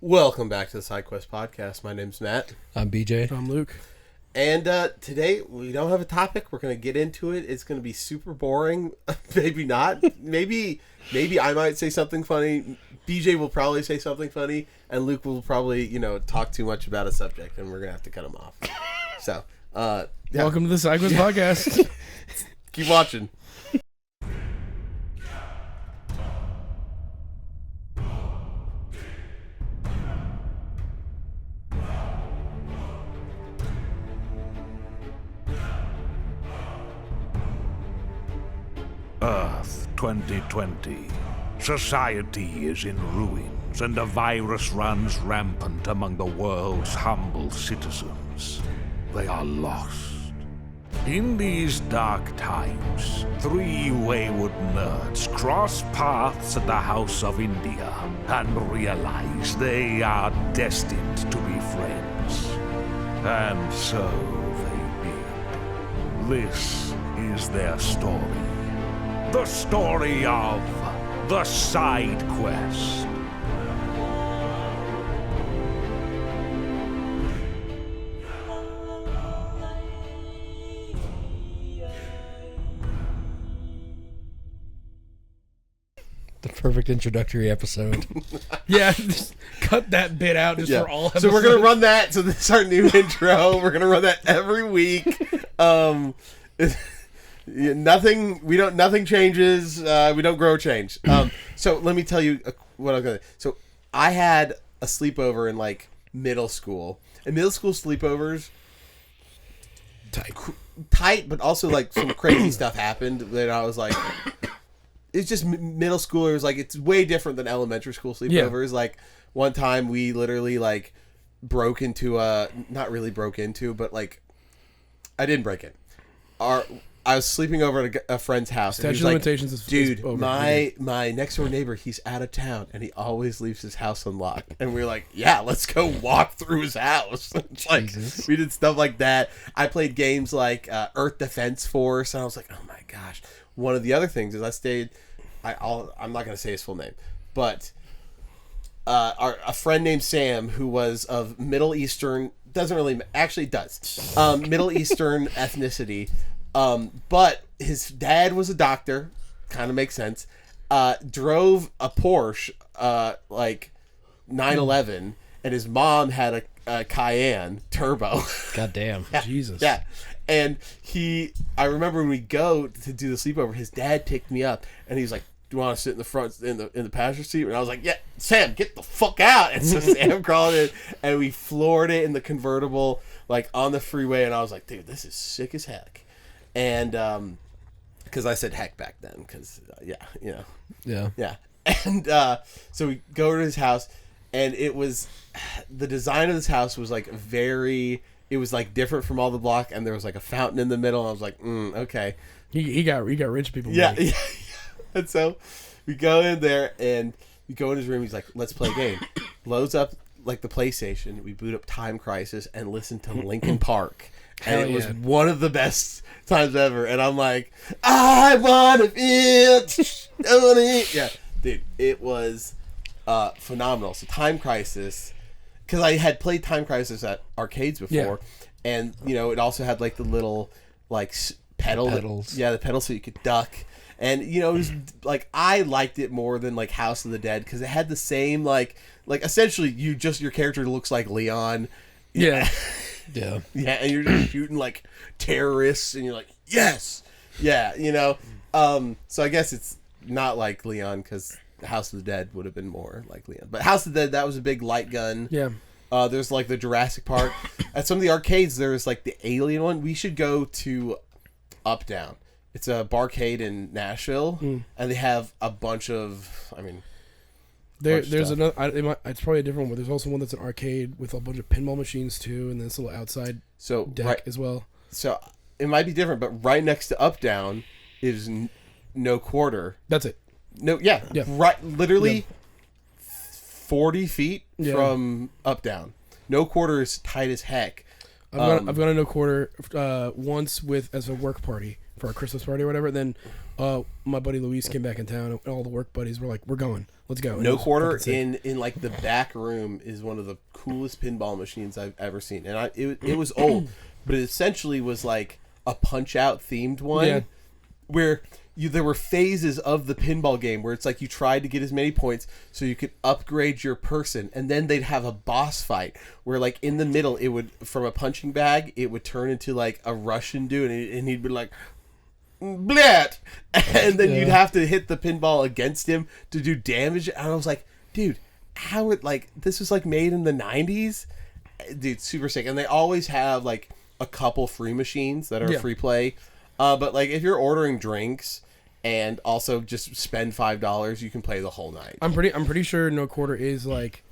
Welcome back to the SideQuest podcast. My name's Matt. I'm BJ. I'm Luke. And today we don't have a topic. We're going to get into it. It's going to be super boring. Maybe not. Maybe I might say something funny. BJ will probably say something funny. And Luke will probably, talk too much about a subject. And we're going to have to cut him off. So, yeah. Welcome to the SideQuest podcast. Keep watching. Earth 2020. Society is in ruins, and a virus runs rampant among the world's humble citizens. They are lost. In these dark times, three wayward nerds cross paths at the House of India and realize they are destined to be friends. And so they did. This is their story. The story of the Side Quest. The perfect introductory episode. Yeah, just cut that bit out just for all episodes. So we're going to run that. So this is our new intro. We're going to run that every week. Nothing changes. We don't grow change. So let me tell you what I was gonna. So I had a sleepover in middle school, and middle school sleepovers tight, but also some crazy stuff happened that I was like, it's just middle schoolers. It's way different than elementary school sleepovers. Yeah. One time we literally broke into not really broke into, but I didn't break in. I was sleeping over at a friend's house. Statute of limitations is dude, over. My next door neighbor, he's out of town, and he always leaves his house unlocked. And we were like, yeah, let's go walk through his house. We did stuff like that. I played games like Earth Defense Force, and I was like, oh my gosh. One of the other things is I'm not going to say his full name, but a friend named Sam, who was of Middle Eastern, does Middle Eastern ethnicity. But his dad was a doctor, kind of makes sense, drove a Porsche, 911, and his mom had a Cayenne turbo. God damn. Yeah, Jesus. Yeah. And I remember when we go to do the sleepover, his dad picked me up, and he was like, do you want to sit in the front, in the passenger seat? And I was like, yeah, Sam, get the fuck out. And so Sam crawled in, and we floored it in the convertible, on the freeway, and I was like, dude, this is sick as heck. And because I said heck back then, because yeah. And so we go to his house, and it was the design of this house was it was different from all the block, and there was a fountain in the middle. And I was like, okay. He got rich people. Yeah. And so we go in there, and we go in his room. He's like, let's play a game. Loads up the PlayStation. We boot up Time Crisis and listen to Linkin Park. And it was one of the best times ever. And I'm like, I want to feel. Yeah, dude, it was phenomenal. So Time Crisis, because I had played Time Crisis at arcades before, and it also had the little pedals. Yeah, the pedals so you could duck. And it was I liked it more than House of the Dead, because it had the same essentially your character looks like Leon. Yeah. Yeah. Yeah, and you're just shooting terrorists, and you're like, yes, yeah, So I guess it's not like Leon, because House of the Dead would have been more like Leon. But House of the Dead, that was a big light gun. Yeah. There's the Jurassic Park. At some of the arcades, there's the Alien one. We should go to Up Down. It's a barcade in Nashville, and they have a bunch of. There's another. It's probably a different one. There's also one that's an arcade with a bunch of pinball machines too, and then this little outside deck as well. So it might be different, but right next to Up Down is No Quarter. That's it. No, yeah. Right, literally 40 feet from Up Down. No Quarter is tight as heck. I've gone to No Quarter once as a work party for a Christmas party or whatever. Then my buddy Luis came back in town, and all the work buddies were like, "We're going. Let's go. No Quarter in like the back room is one of the coolest pinball machines I've ever seen, and it was old, but it essentially was like a Punch Out themed one, where there were phases of the pinball game where it's like you tried to get as many points so you could upgrade your person, and then they'd have a boss fight where like in the middle it would, from a punching bag, it would turn into like a Russian dude, and he'd be like, blat, and then you'd have to hit the pinball against him to do damage. And I was like, dude, how it, like, this was like made in the 90s, dude, super sick. And they always have like a couple free machines that are free play, but like if you're ordering drinks and also just spend $5, you can play the whole night. I'm pretty sure No Quarter is like,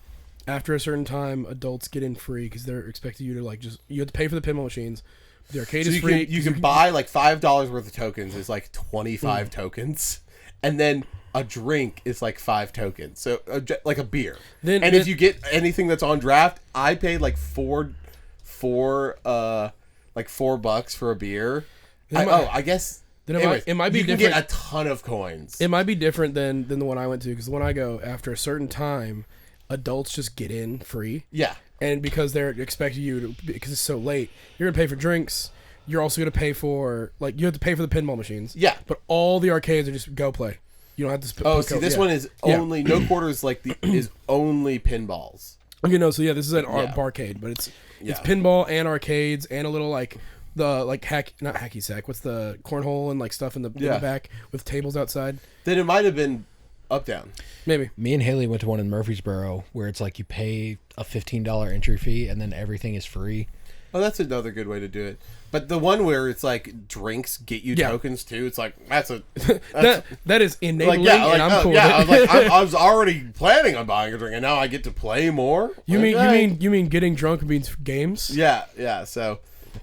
after a certain time, adults get in free because they're expecting you to like you have to pay for the pinball machines. The arcade is free. You can buy like $5 worth of tokens. Is like 25 tokens, and then a drink is like 5 tokens. So like a beer. If you get anything that's on draft, I paid like $4 for a beer. I guess. Anyways, it might be you different. You can get a ton of coins. It might be different than the one I went to, because the one I go, after a certain time, adults just get in free. Yeah. And because they're expecting you to, because it's so late, you're gonna pay for drinks. You're also gonna pay for, like, you have to pay for the pinball machines. Yeah. But all the arcades are just go play. You don't have to. This one is only No Quarter is like is only pinballs. Okay, no. So yeah, this is an barcade, but it's pinball and arcades and a little like the not hacky sack. What's the cornhole and like stuff in the back with tables outside? Then it might have been Up Down. Maybe. Me and Haley went to one in Murfreesboro where it's like you pay a $15 entry fee and then everything is free. Oh, that's another good way to do it. But the one where it's like drinks get you tokens too, it's like that is enabling, like, and I'm cool. Yeah, I was like, I was already planning on buying a drink, and now I get to play more. You mean getting drunk means games? Yeah. So,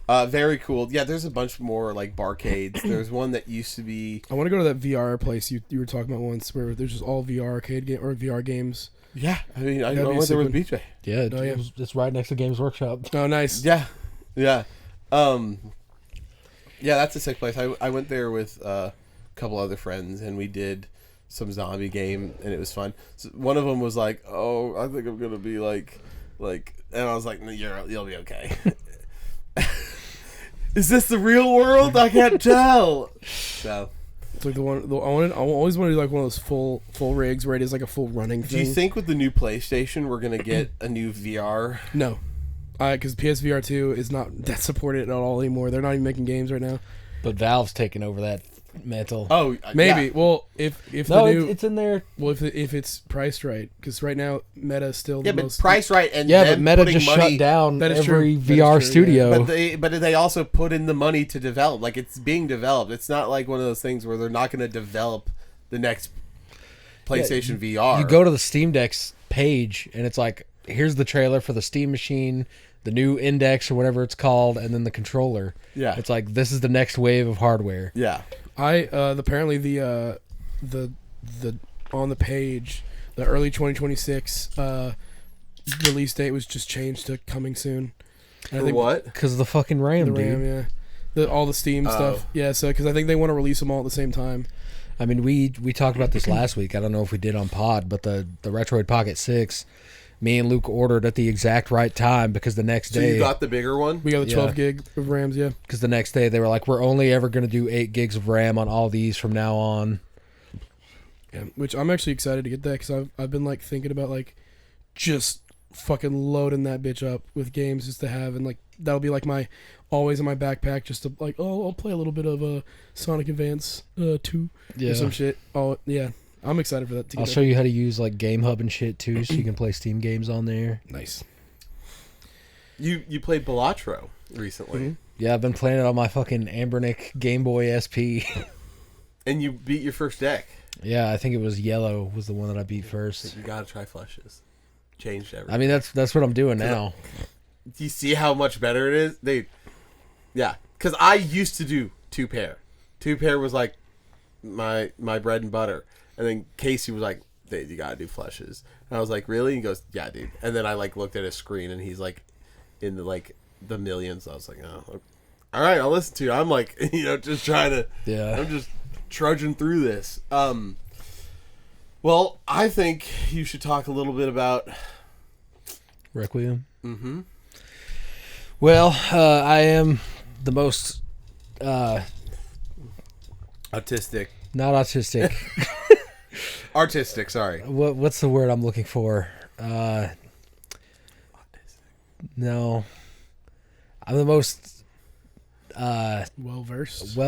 very cool. Yeah, there's a bunch more like barcades. There's one that used to be. I want to go to that VR place you were talking about once, where there's just all VR arcade or VR games. Yeah, I mean, I went there with BJ. Yeah, it's right next to Games Workshop. Oh, nice. Yeah. Yeah, that's a sick place. I went there with a couple other friends, and we did some zombie game, and it was fun. So one of them was like, "Oh, I think I'm gonna be like," and I was like, "You'll be okay." Is this the real world? I can't tell. So. It's like I always wanted to do like one of those full rigs where it is like a full running thing. Do you think with the new PlayStation we're gonna get a new VR? No, because PSVR 2 is not that supported at all anymore. They're not even making games right now. But Valve's taking over that mantle. Oh, maybe. Yeah. Well, if no, the new, it's in there. Well, if it's priced right, because right now Meta is still the most priced right, and but Meta just shut down every VR studio. But they also put in the money to develop. Like, it's being developed. It's not like one of those things where they're not going to develop the next PlayStation VR. You go to the Steam Deck's page, and it's like, here's the trailer for the Steam machine, the new Index or whatever it's called, and then the controller. Yeah, it's like this is the next wave of hardware. Yeah. Apparently the on the page, the early 2026 release date was just changed to coming soon. For what? Because of the fucking RAM, dude. Yeah. All the Steam stuff. Yeah, so because I think they want to release them all at the same time. I mean, we talked about this last week. I don't know if we did on pod, but the Retroid Pocket 6, me and Luke ordered at the exact right time because the next day... So you got the bigger one? We got the 12 gig of RAMs, yeah. Because the next day they were like, we're only ever going to do 8 gigs of RAM on all these from now on. Yeah, which I'm actually excited to get that because I've been like thinking about like just fucking loading that bitch up with games just to have, and like that'll be like my always in my backpack just to like, oh, I'll play a little bit of Sonic Advance 2 or some shit. Oh yeah, I'm excited for that. I'll show you how to use like Game Hub and shit too, so you can play Steam games on there. Nice. You played Balatro recently. Mm-hmm. Yeah, I've been playing it on my fucking Ambernick Game Boy SP. And you beat your first deck. Yeah, I think it was Yellow was the one that I beat first. You gotta try Flushes. Changed everything. I mean, that's what I'm doing now. Do you see how much better it is? Dude, yeah. Because I used to do 2-pair. 2-pair was like my bread and butter. And then Casey was like, dude, you gotta do Flushes. And I was like, really? And he goes, yeah, dude. And then I like looked at his screen and he's like in the millions. I was like, oh, all right, I'll listen to you. I'm like, just trying to... Yeah. I'm just trudging through this. Well, I think you should talk a little bit about Requiem. Mm-hmm. Well, I am the most Autistic. not autistic. Artistic, sorry. What's the word I'm looking for? No, I'm the most Well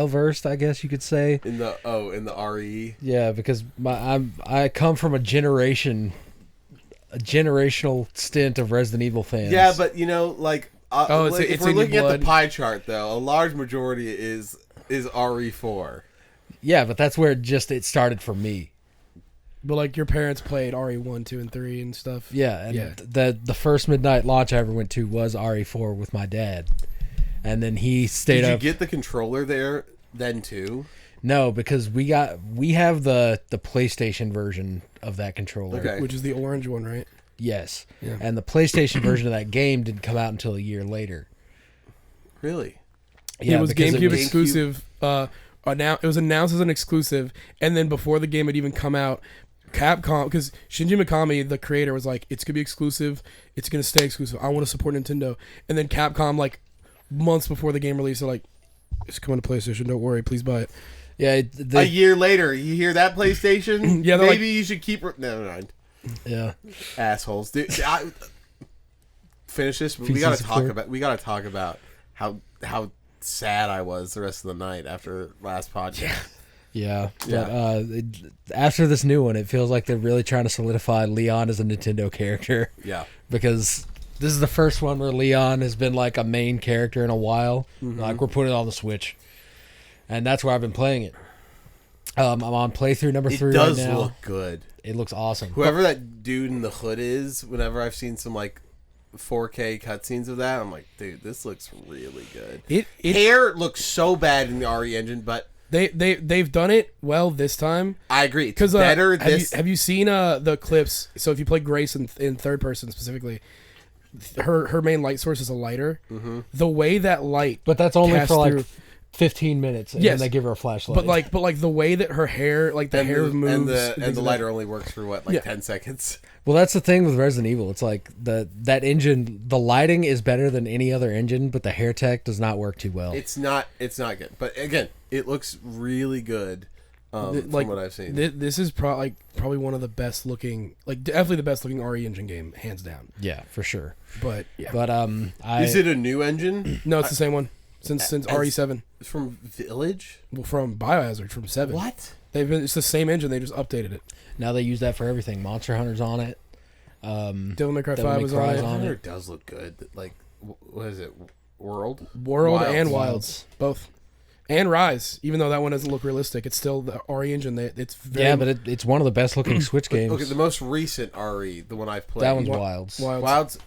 versed, I guess you could say. In the RE. Yeah, because I come from a generational stint of Resident Evil fans. Yeah, but like it's if we're in your looking at blood. the pie chart though, a large majority is RE4. yeah, but that's where it started for me. But like your parents played RE1, 2, and 3 and stuff. Yeah, and Yeah. the first midnight launch I ever went to was RE4 with my dad, and then he stayed Did you up. get the controller there then too? No, because we have the PlayStation version of that controller. Okay. Which is the orange one, right? Yes, Yeah. and the PlayStation version of that game didn't come out until a year later. Really? Yeah, it was because GameCube was- exclusive. It was announced as an exclusive, and then before the game had even come out, Capcom, because Shinji Mikami, the creator, was like, "It's gonna be exclusive. It's gonna stay exclusive. I want to support Nintendo." And then Capcom, like months before the game release, they're like, "It's coming to PlayStation. Don't worry. Please buy it." Yeah, A year later, you hear that PlayStation? Yeah, they're maybe you should keep. Never mind. yeah. Assholes. Dude, finish this. But we Pieces gotta of talk clear. about. We gotta talk about how sad I was the rest of the night after last podcast. Yeah, Yeah. but after this new one, it feels like they're really trying to solidify Leon as a Nintendo character Yeah. because this is the first one where Leon has been like a main character in a while. Mm-hmm. Like we're putting it on the Switch, and that's where I've been playing it. I'm on playthrough number It 3 does right now. look good. It looks awesome. Whoever that dude in the hood is, whenever I've seen some like 4K cutscenes of that, I'm like, dude, this looks really good. It Hair looks so bad in the RE engine, but they've done it well this time. I agree. It's Because better this. have you seen the clips? So if you play Grace in third person specifically, her main light source is a lighter. Mm-hmm. The way that light, But that's only cast for like through- 15 minutes, and Yes. then they give her a flashlight. but like the way that her hair, like the hair moves, and things the like that. lighter only works for what, like Yeah. 10 seconds. well, that's the thing with Resident Evil. It's like that engine, the lighting is better than any other engine, but the hair tech does not work too well. It's not good. But again, it looks really good from what I've seen. This is probably one of the best looking, like definitely the best looking RE engine game, hands down. Yeah, for sure. But yeah, But Is it a new engine? no, it's the same one since RE7. It's from Village? Well, from Biohazard from 7. What? It's the same engine. They just updated it. now they use that for everything. Monster Hunter's on it. Devil May Cry Devil 5 May was Cry's on it. on Hunter it. does look good. Like, what is it? World? World and Wilds. Wilds, both, and Rise. Even though that one doesn't look realistic, it's still the RE engine. It's very, Yeah, but it's one of the best looking Switch games. Okay, the most recent RE, the one I've played. that one's Wi- Wilds. Wild's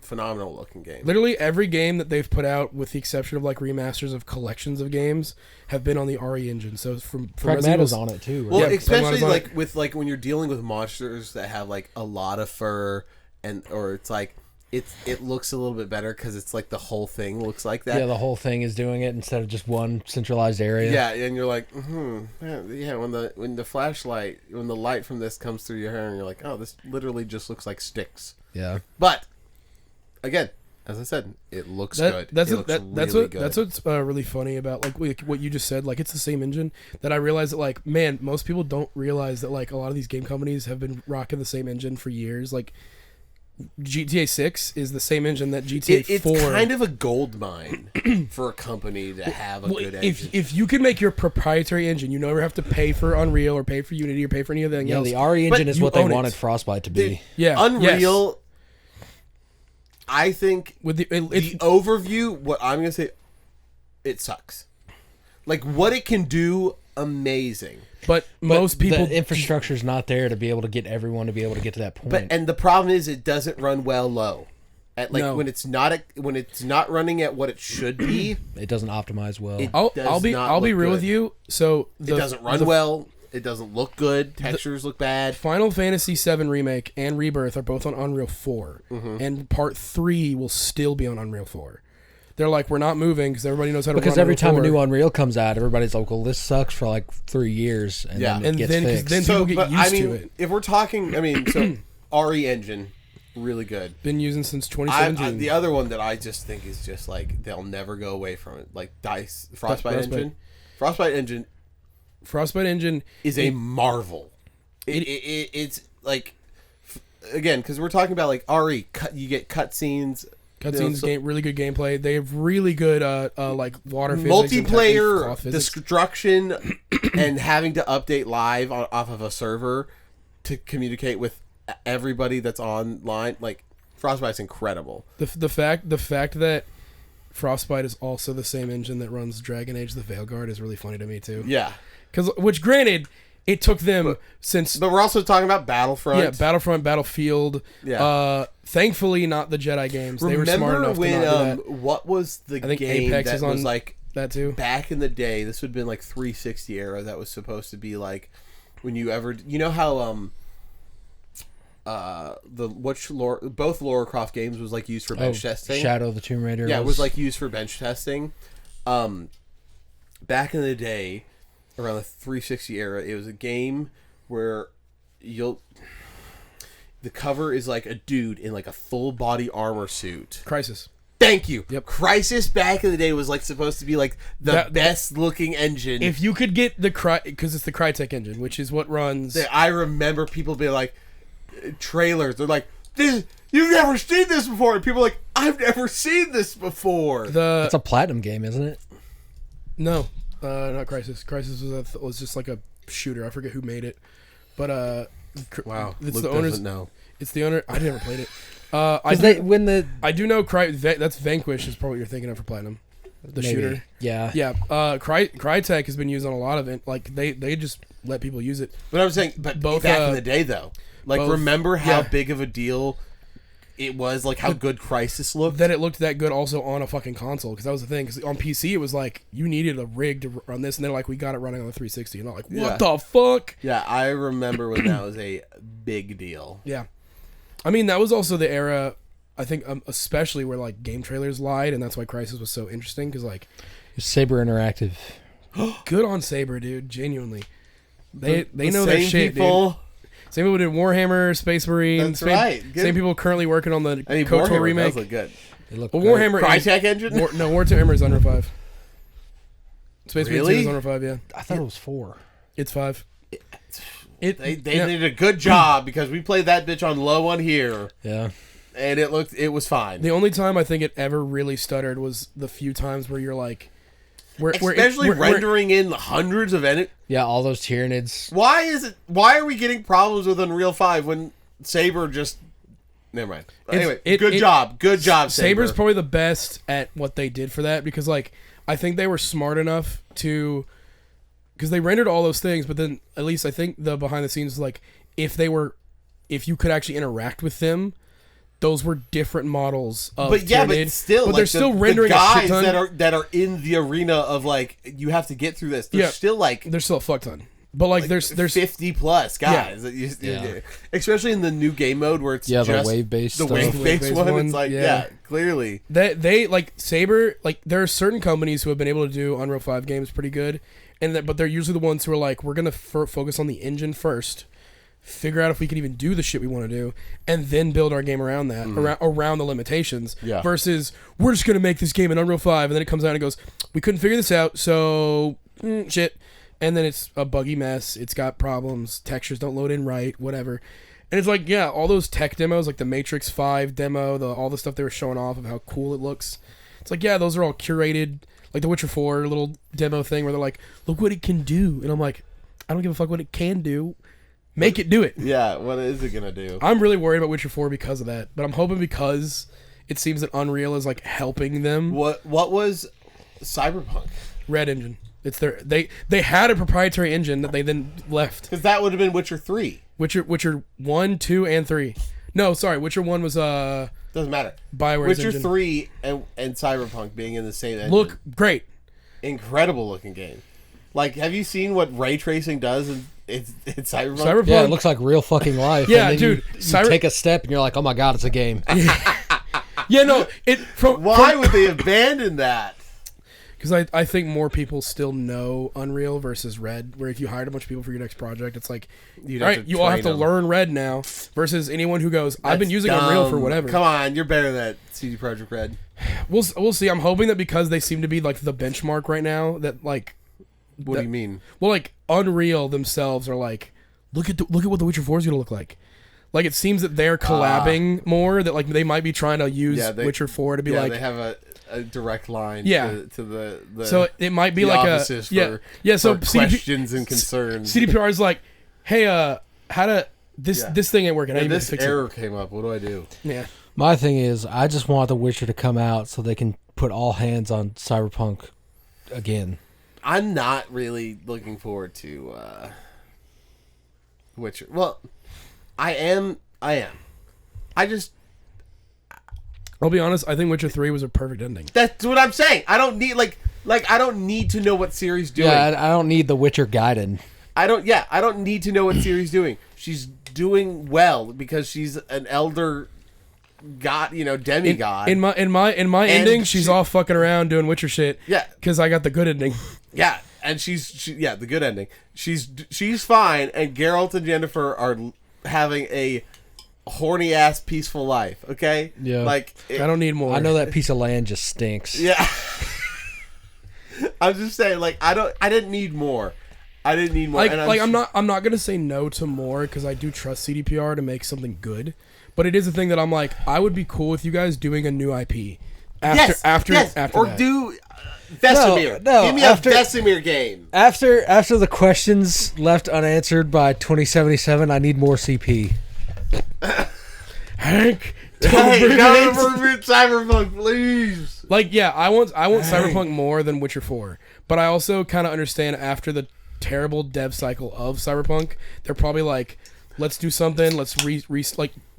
phenomenal looking game. literally every game that they've put out, with the exception of like remasters of collections of games, have been on the RE engine. So from Resident Pragmata's Evil's- on it too. Right? Well, Yeah, especially Pokemon is on like it. with like when you're dealing with monsters that have like a lot of fur, or it's like it looks a little bit better because it's like the whole thing looks like that. yeah, the whole thing is doing it instead of just one centralized area. Yeah, and you're like, yeah. When the flashlight, when the light from this comes through your hair, and you're like, oh, this literally just looks like sticks. Yeah. But again, as I said, it looks good. That's it looks that's really what good. that's what's really funny about like what you just said. Like it's the same engine. That I realized that like man, most people don't realize that like a lot of these game companies have been rocking the same engine for years. Like GTA 6 is the same engine that GTA It's 4. kind of a gold mine for a company to have a Well, good engine. if you can make your proprietary engine, you never have to pay for Unreal or pay for Unity or pay for anything Yeah, else. the RE But engine is you what they own it. wanted Frostbite to be. Dude, Yeah, Unreal. I think with the it's overview, what I'm gonna say, it sucks. Like what it can do, amazing. but But most people the infrastructure's not there to be able to get everyone to be able to get to that point. But and the problem is, it doesn't run well low. At like No. when it's not running at what it should be, it doesn't optimize well. It- I'll does be not I'll be look real good. with you. So it doesn't run well. It doesn't look good. Textures look bad. Final Fantasy VII Remake and Rebirth are both on Unreal 4, Mm-hmm. and Part 3 will still be on Unreal 4. they're like, we're not moving because everybody knows how to. Because run every time a Unreal new 4. Unreal comes out, everybody's like, well, this sucks for like 3 years, and Yeah. then it And gets then- 'cause fixed. then- people get used to it. If we're talking, I mean, so RE engine, really good. Been using since 2017. The other one that I just think is just like they'll never go away from it, like Frostbite engine. Frostbite engine Frostbite engine is a marvel. It's like again because we're talking about like RE. You get cutscenes. Cutscenes, really good gameplay. They have really good like water physics, Multiplayer cloth physics. destruction, and having to update live off of a server to communicate with everybody that's online. Like Frostbite's incredible. The fact that Frostbite is also the same engine that runs Dragon Age: The Veilguard is really funny to me too. Yeah, Which granted, it took them since. but we're also talking about Battlefront. Yeah, Battlefront, Battlefield. Yeah. Thankfully, not the Jedi games. They were Remember smart enough when, to not do that. what was the I think game Apex that is on was like that too. back in the day? This would have been like 360 era. That was supposed to be like when you ever, you know how both Lara Croft games was like used for bench testing. Shadow of the Tomb Raider. Yeah, it was like used for bench testing. Back in the day, around the 360 era, it was a game where the cover is like a dude in like a full body armor suit. Crisis. Thank you. Yep. Crisis back in the day was like supposed to be like the best looking engine. If you could get because it's the Crytek engine, which is what runs. I remember people being like trailers. They're like, "This, you've never seen this before," and people are like, "I've never seen this before." It's a platinum game, isn't it? No, not Crisis. Crisis was just like a shooter. I forget who made it, but Wow, it's Luke the owners. doesn't know. It's the owner. I never played it. I do know that's Vanquish is probably what you're thinking of for platinum. The maybe. shooter. Yeah. Yeah. Crytek has been used on a lot of it. Like they just let people use it. But I'm saying, but Both, back in the day though, like both- remember how yeah. big of a deal it was, like how good Crisis looked. That it looked that good also on a fucking console, because that was the thing. Because on PC it was like you needed a rig to run this, and they're like, we got it running on the 360, and I'm like, what Yeah. the fuck? Yeah, I remember when that was a big deal. Yeah, I mean that was also the era. I think especially where like game trailers lied, and that's why Crisis was so interesting. Because like, Saber Interactive. good on Saber, dude. Genuinely, they The know their same shit, people, dude. Same people did Warhammer, Space Marine. That's right. Good. Same people currently working on the I mean, KOTOR Warhammer remake. does look good. They look Well, great. Warhammer Crytek engine? Warhammer is Unreal 5. Space Marine 2 Really? is Unreal 5, yeah. I thought it was 4. It's 5. They did a good job because we played that bitch on low one here, Yeah. and it was fine. The only time I think it ever really stuttered was the few times where you're like, Especially rendering in hundreds of edit. Yeah, all those Tyranids. Why are we getting problems with Unreal 5 when Saber just? Never mind. Anyway, good job, Saber. Saber's probably the best at what they did for that, because like I think they were smart enough to, because they rendered all those things, but then at least I think the behind the scenes, like if you could actually interact with them, those were different models of But yeah, Tyranid, but still, but like, they're still the rendering a guys shit ton. that are in the arena of like you have to get through this. They're Yeah. still like There's still a fuck ton, but like there's 50 plus guys. That Yeah. Especially in the new game mode where it's Yeah, the just wave-based the stuff. wave-based Wave-based one. one, It's like yeah. clearly. they like Saber, like there are certain companies who have been able to do Unreal 5 games pretty good, but they're usually the ones who are like, we're gonna focus on the engine first, figure out if we can even do the shit we want to do, and then build our game around that, around the limitations. Yeah. Versus we're just gonna make this game in Unreal 5, and then it comes out and it goes, we couldn't figure this out, so shit, and then it's a buggy mess. It's got problems. Textures don't load in right. Whatever. And it's like, yeah, all those tech demos, like the Matrix 5 demo, all the stuff they were showing off of how cool it looks. It's like, yeah, those are all curated. Like the Witcher 4 little demo thing where they're like, look what it can do. And I'm like, I don't give a fuck what it can do. Make it do it. Yeah, what is it gonna do? I'm really worried about Witcher 4 because of that. But I'm hoping because it seems that Unreal is like helping them. What was Cyberpunk? Red Engine. It's they had a proprietary engine that they then left. Because that would have been Witcher 3. Witcher 1, 2, and 3. No, sorry, Witcher 1 was Doesn't matter. BioWare's Witcher engine. 3 and Cyberpunk being in the same engine. Look great. Incredible looking game. Like, have you seen what ray tracing does in Cyberpunk? Cyberpunk. Yeah, it looks like real fucking life. Yeah, and then dude, You take a step and you're like, oh my god, it's a game. Yeah, no. Why would they abandon that? Because I think more people still know Unreal versus Red, where if you hired a bunch of people for your next project, it's like, all right, you all have to learn Red now, versus anyone who goes, I've been using Unreal for whatever. Come on, you're better than that CD Projekt Red. We'll see. I'm hoping that because they seem to be like the benchmark right now, that like... What do you mean? Well, like, Unreal themselves are like, look at what The Witcher 4 is going to look like. Like, it seems that they're collabing more, that like they might be trying to use Witcher 4 to be like... they have a direct line to the so it might be like so for questions and concerns. CDPR is like, hey, this thing ain't working. This error came up. What do I do? Yeah. My thing is, I just want The Witcher to come out so they can put all hands on Cyberpunk again. I'm not really looking forward to Witcher. Well, I am. I'll be honest. I think Witcher 3 was a perfect ending. That's what I'm saying. I don't need I don't need to know what Ciri's doing. Yeah, I don't need The Witcher Gaiden. I don't need to know what Ciri's doing. She's doing well because she's an elder god, demigod. In my ending, she's all fucking around doing Witcher shit. Yeah, because I got the good ending. Yeah, and the good ending. She's fine, and Geralt and Yennefer are having a horny ass peaceful life. Okay. Yeah. I don't need more. I know that piece of land just stinks. Yeah. I'm just saying, I didn't need more. I didn't need more. I'm not gonna say no to more because I do trust CDPR to make something good. But it is a thing that I'm like, I would be cool with you guys doing a new IP after or that. do Vesemir. No, give me a Vesemir game. After the questions left unanswered by 2077, I need more CP. Hank, Cyberpunk, please. I want Cyberpunk more than Witcher 4, but I also kind of understand after the terrible dev cycle of Cyberpunk, they're probably like, let's do something. Let's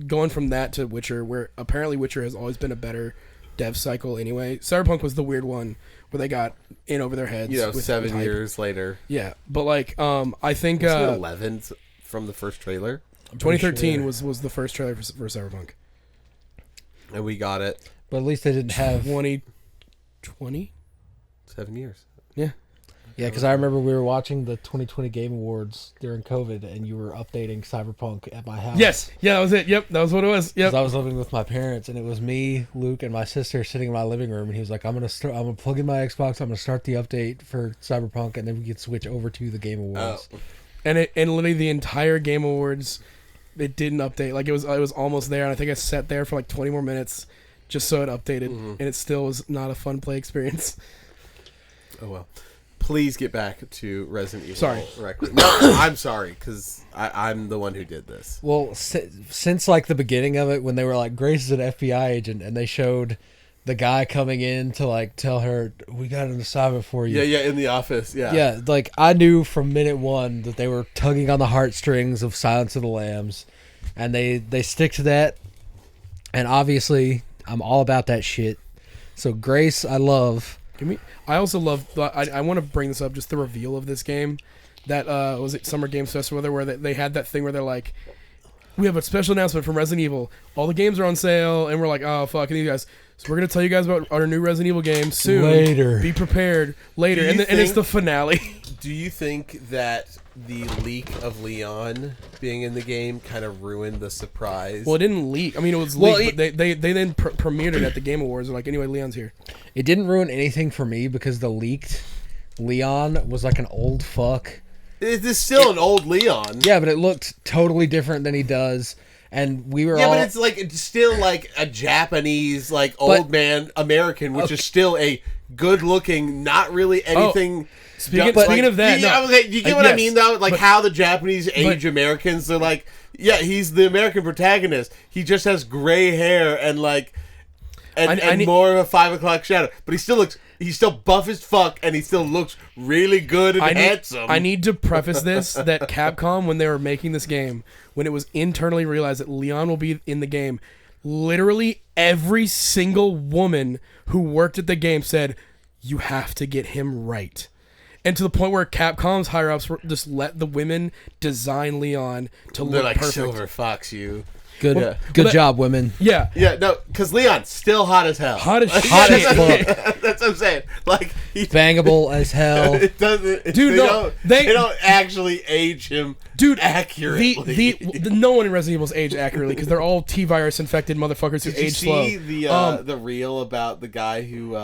going from that to Witcher, where apparently Witcher has always been a better dev cycle anyway. Cyberpunk was the weird one where they got in over their heads. 7 years later. Yeah, but I think 11 from the first trailer. 2013 was the first trailer for Cyberpunk, and we got it. But at least they didn't have 2020. 7 years. Yeah. Yeah, because I remember we were watching the 2020 Game Awards during COVID, and you were updating Cyberpunk at my house. Yes, yeah, that was it. Yep, that was what it was. Yep. 'Cause I was living with my parents, and it was me, Luke, and my sister sitting in my living room, and he was like, I'm gonna plug in my Xbox, I'm gonna start the update for Cyberpunk, and then we could switch over to the Game Awards. Oh. And literally the entire Game Awards, it didn't update. Like it was almost there, and I think I sat there for 20 more minutes just so it updated, and it still was not a fun play experience. Oh well. Please get back to Resident Evil. Sorry. Requiem. No, I'm sorry, because I'm the one who did this. Well, since the beginning of it, when they were like, Grace is an FBI agent, and they showed the guy coming in to tell her, we got an assignment for you. Yeah, in the office. Yeah. Yeah, I knew from minute one that they were tugging on the heartstrings of Silence of the Lambs, and they stick to that. And obviously, I'm all about that shit. So Grace, I love. I also love. I want to bring this up. Just the reveal of this game. That was it. Summer Games Festival where they had that thing where they're like, we have a special announcement from Resident Evil. All the games are on sale, and we're like, oh fuck, you guys. So we're gonna tell you guys about our new Resident Evil game soon. Later. Be prepared later, and it's the finale. Do you think that the leak of Leon being in the game kind of ruined the surprise? Well, it didn't leak. I mean, it was leaked, but they then premiered it at the Game Awards. They're like, anyway, Leon's here. It didn't ruin anything for me because the leaked Leon was like an old fuck. It is still an old Leon. Yeah, but it looked totally different than he does. And we were but it's still like a Japanese, old man American, which is still a good looking, not really anything. Speaking of that, you get what I mean though? How the Japanese age Americans, they're like, yeah, he's the American protagonist. He just has gray hair and more of a 5 o'clock shadow. But he's still buff as fuck, and he still looks really good and handsome. I need to preface this, that Capcom, when they were making this game, when it was internally realized that Leon will be in the game, literally every single woman who worked at the game said, you have to get him right. And to the point where Capcom's higher-ups just let the women design Leon to look perfect. Silver Fox, you. Good, Yeah. good job, women. Yeah. Yeah, no, because Leon's still hot as hell. Hot as shit. Hot as fuck. That's what I'm saying. Like, Bangable as hell. it doesn't. Dude, they no, don't, they- they don't actually age him, Dude, accurately. the no one in Resident Evil's age accurately because they're all T-virus infected motherfuckers who Did you age slow. see the reel about the guy who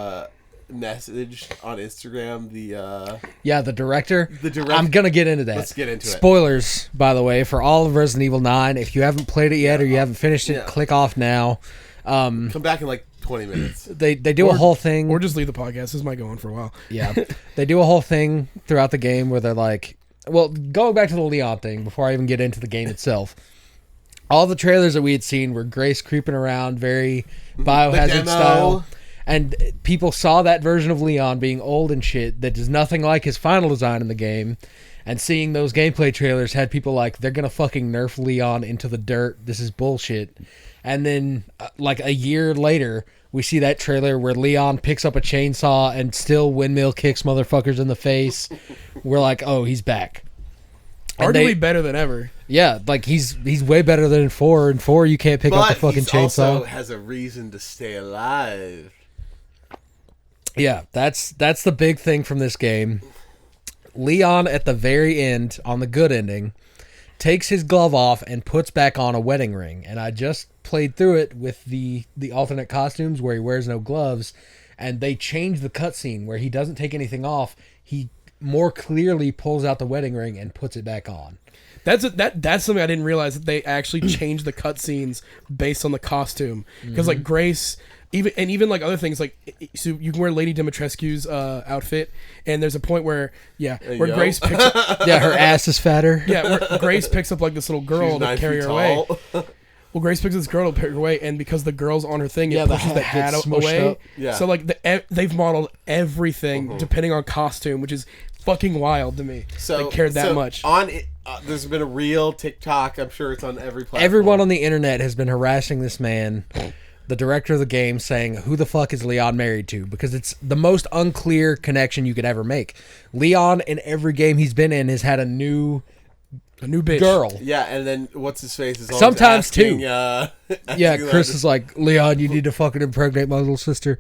messaged on Instagram Yeah, the director. The director- I'm gonna get into that. Let's get into it. Spoilers, by the way, for all of Resident Evil 9. If you haven't played it yet or you haven't finished it, Yeah. click off now. come back in like 20 minutes. They do a whole thing. Or just leave the podcast. This might go on for a while. Yeah, they do a whole thing throughout the game where they're like, well, going back to the Leon thing before I even get into the game itself. All the trailers that we had seen were Grace creeping around, very Biohazard demo. style. And people saw that version of Leon being old and shit that is nothing like his final design in the game. And seeing those gameplay trailers had people like, they're going to fucking nerf Leon into the dirt. This is bullshit. And then, like a year later, we see that trailer where Leon picks up a chainsaw and still windmill kicks motherfuckers in the face. We're like, oh, he's back. And Arguably they- better than ever. Yeah, like he's way better than in 4. In 4, you can't pick up the But fucking he also chainsaw. has a reason to stay alive. Yeah, that's the big thing from this game. Leon at the very end, on the good ending, takes his glove off and puts back on a wedding ring. And I just played through it with the alternate costumes where he wears no gloves, and they change the cutscene where he doesn't take anything off. He more clearly pulls out the wedding ring and puts it back on. That's something I didn't realize, that they actually changed the cutscenes based on the costume. Because like Grace, even like other things, like so you can wear Lady Dimitrescu's outfit, and there's a point where Grace picks up, Yeah, her ass is fatter. where Grace picks up like this little girl She's to 9 carry feet her away. tall. Well, Grace picks this girl to pick her away, and because the girl's on her thing, Yeah, it the pushes the hat hat gets smushed away. up. Yeah. So like they've modeled everything depending on costume, which is fucking wild to me. So they cared that so much. On it, there's been a real TikTok. I'm sure it's on every platform. Everyone on the internet has been harassing this man, the director of the game, saying, who the fuck is Leon married to? Because it's the most unclear connection you could ever make. Leon, in every game he's been in, has had a new bitch. girl. Yeah, and then what's his face is always Sometimes, asking, too. asking Yeah, that- Chris is like, Leon, you need to fucking impregnate my little sister.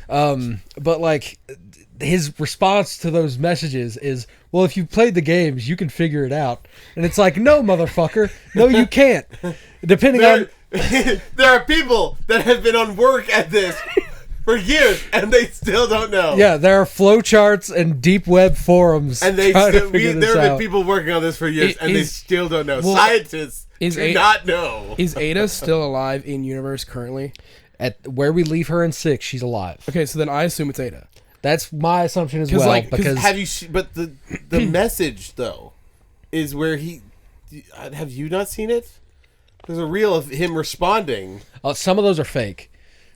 But like, his response to those messages is, well, if you played the games, you can figure it out. And it's like, no, motherfucker. No, you can't. Depending on... there are people that have been on work at this for years, and they still don't know. Yeah, there are flowcharts and deep web forums. And they trying to still, figure this there have been out. people working on this for years, and they Is- still don't know. well, Scientists is do A- not know. Is Ada still alive in universe currently? At where we leave her in 6, she's alive. Okay, so then I assume it's Ada. That's my assumption as 'Cause, well. like, 'cause because Have you? But the message though is where he. Have you not seen it? There's a reel of him responding. some of those are fake.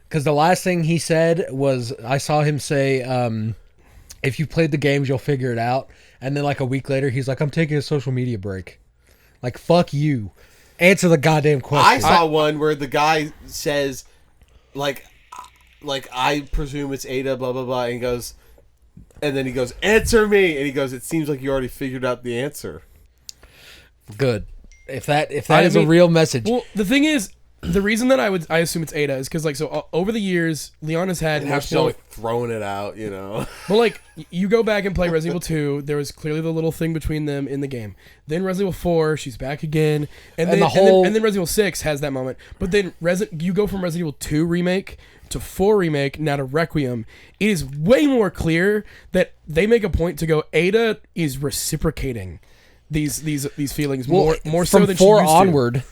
Because the last thing he said was, I saw him say, if you played the games, you'll figure it out. And then like a week later, he's like, I'm taking a social media break. Like, fuck you. Answer the goddamn question. I saw one where the guy says, like I presume it's Ada, blah blah blah, and he goes, and then he goes, answer me, and he goes, it seems like you already figured out the answer. Good. If that I is a mean- real message. Well, the thing is, the reason that I assume it's Ada is because like over the years, Leon has had And how much she's more. always throwing it out, you know. But like you go back and play Resident Evil 2, there was clearly the little thing between them in the game. Then Resident Evil 4, she's back again, and then the whole- and then Resident Evil 6 has that moment. But then you go from Resident Evil 2 remake to 4 remake now to Requiem. It is way more clear that they make a point to go, Ada is reciprocating these feelings more so from than 4 she used to. onward,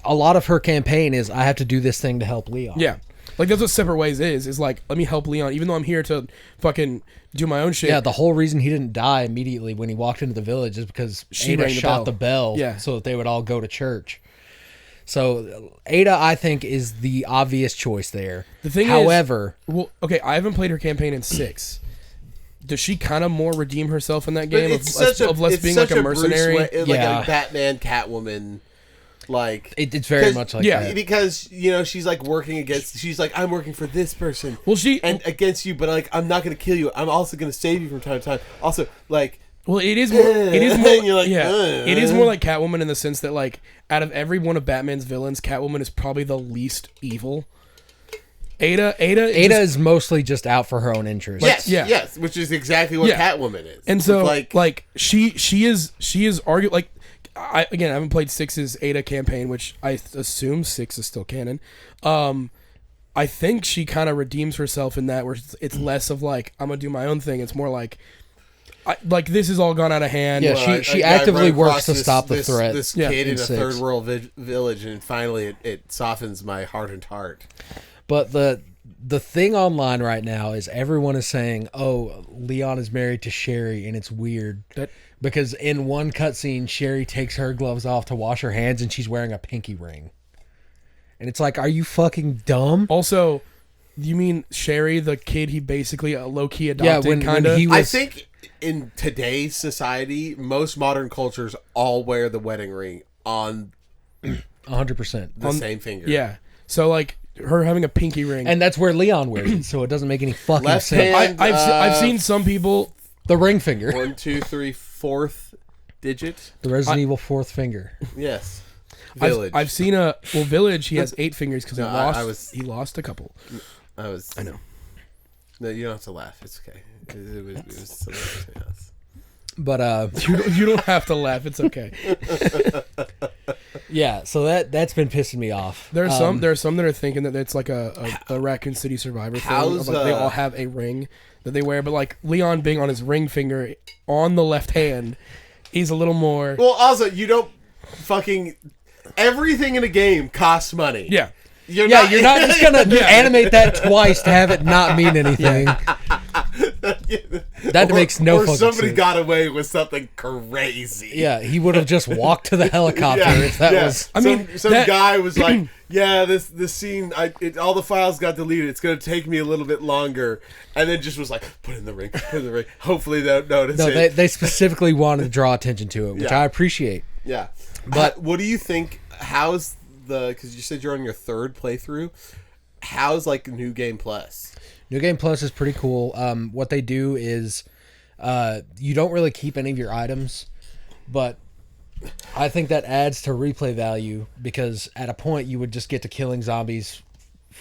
a lot of her campaign is, I have to do this thing to help Leon. Yeah. Like that's what Separate Ways is like, let me help Leon even though I'm here to fucking do my own shit. Yeah, the whole reason he didn't die immediately when he walked into the village is because She Ada rang the shot bell. the bell Yeah. so that they would all go to church. So Ada, I think, is the obvious choice there. The thing However, well, okay, I haven't played her campaign in 6. Does she kind of more redeem herself in that game of less being like a mercenary? Like Yeah. a Batman, Catwoman, like it's very 'cause- much like yeah. that. because she's like working against. She's like, I'm working for this person. Well, and against you, but like I'm not gonna kill you. I'm also gonna save you from time to time. Also, like Well, it is more. It is more. And you're like, yeah, "Ugh." it is more like Catwoman in the sense that, like, out of every one of Batman's villains, Catwoman is probably the least evil. Ada is mostly just out for her own interest. Yes, yeah. yes, which is exactly what Yeah. Catwoman is. and so like she is arguing like. I haven't played 6's Ada campaign, which I assume 6 is still canon. I think she kind of redeems herself in that, where it's less of like, I'm gonna do my own thing. It's more like, this has all gone out of hand. Yeah, she actively works to stop the threat. This Yeah. kid in a 6. third world village, and finally it softens my hardened heart. But the thing online right now is everyone is saying, "Oh, Leon is married to Sherry," and it's weird because in one cutscene, Sherry takes her gloves off to wash her hands, and she's wearing a pinky ring. And it's like, are you fucking dumb? Also, you mean Sherry, the kid he basically low-key adopted? when kinda? he was- I think in today's society, most modern cultures all wear the wedding ring on 100%. the same finger. Yeah. So like her having a pinky ring. And that's where Leon wears it, so it doesn't make any fucking Left sense. hand. I've seen some people. The ring finger. 1, 2, 3, 4th digit. The Resident Evil 4th finger. Yes. Village. I've seen Village. He has 8 fingers because No, he lost a couple. I know. No, you don't have to laugh. It's okay. It was silly. Yes. But You don't have to laugh. It's okay. yeah, so that's been pissing me off. There are some that are thinking that it's like a Raccoon City Survivor thing. Of like they all have a ring that they wear, but like Leon being on his ring finger on the left hand, he's a little more. Well, also, you don't fucking... Everything in a game costs money. Yeah. You're not just gonna animate that twice to have it not mean anything. That makes no or fucking somebody sense. got away with something crazy. Yeah, he would have just walked to the helicopter if that was. I mean, some that- guy was like, "Yeah, this scene, all the files got deleted. It's gonna take me a little bit longer," and then just was like, "Put it in the ring, put it in the ring. Hopefully they'll notice No, it." they specifically wanted to draw attention to it, which Yeah. I appreciate. Yeah, But- what do you think? How's because you said you're on your 3rd playthrough? How's like New Game Plus? New Game Plus is pretty cool. What they do is you don't really keep any of your items, but I think that adds to replay value because at a point you would just get to killing zombies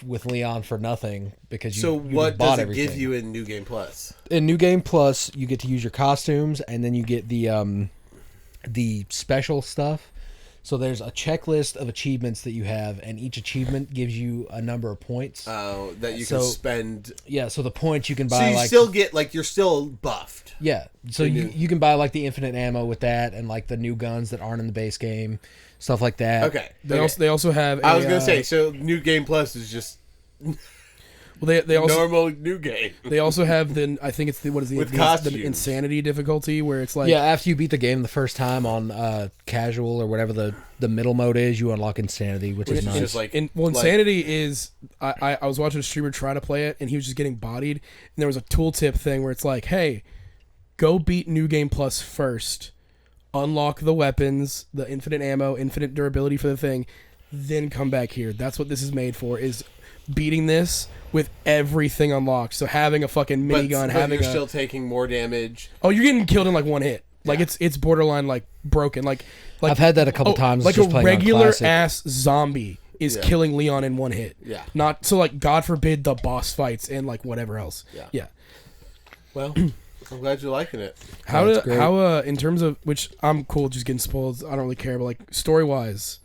with Leon for nothing because you. So you what just bought does it everything. give you in New Game Plus? In New Game Plus, you get to use your costumes, and then you get the special stuff. So there's a checklist of achievements that you have, and each achievement gives you a number of points. That you So- can spend. Yeah, so the points you can buy So you like still get you're still buffed. yeah, so you can buy like the infinite ammo with that, and like the new guns that aren't in the base game, stuff like that. Okay. They also have. I was gonna say, so New Game Plus is just Well, they also normal new game. they also have I think it's the With the costumes. insanity difficulty where it's like Yeah, after you beat the game the first time on casual or whatever the middle mode is, you unlock insanity, which is It's nice. just like insanity is I was watching a streamer try to play it and he was just getting bodied, and there was a tooltip thing where it's like, hey, go beat New Game Plus first, unlock the weapons, the infinite ammo, infinite durability for the thing, then come back here. That's what this is made for, is beating this with everything unlocked. So having a fucking minigun, having you're still taking more damage. oh, you're getting killed in like one hit. Like it's borderline like broken. Like I've had that a couple times. Like just a playing on regular classic. ass zombie is Yeah. killing Leon in one hit. Yeah. Not so like God forbid the boss fights and like whatever else. Yeah. Yeah. Well, I'm glad you're liking it. How that's great. in terms of, which I'm cool just getting spoiled. I don't really care, but like story wise,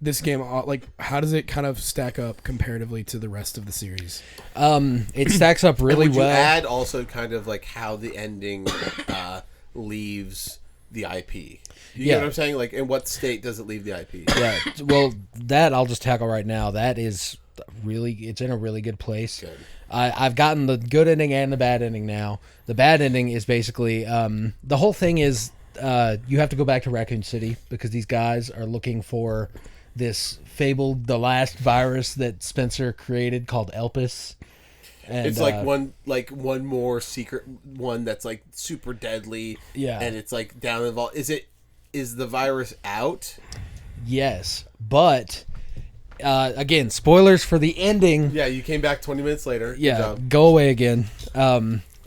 this game, like, how does it kind of stack up comparatively to the rest of the series? It stacks up really Would you well. add also kind of like how the ending leaves the IP? You Yeah. get what I'm saying? Like, in what state does it leave the IP? Yeah, well, that I'll just tackle right now. That is really, it's in a really good place. Good. I've gotten the good ending and the bad ending now. The bad ending is basically the whole thing is you have to go back to Raccoon City because these guys are looking for this fabled, the last virus that Spencer created called Elpis. And, It's like one more secret one that's like super deadly. Yeah. And it's like down the vault. Is the virus out? Yes, but again, spoilers for the ending. Yeah, you came back 20 minutes later. Good Yeah, job. go away again.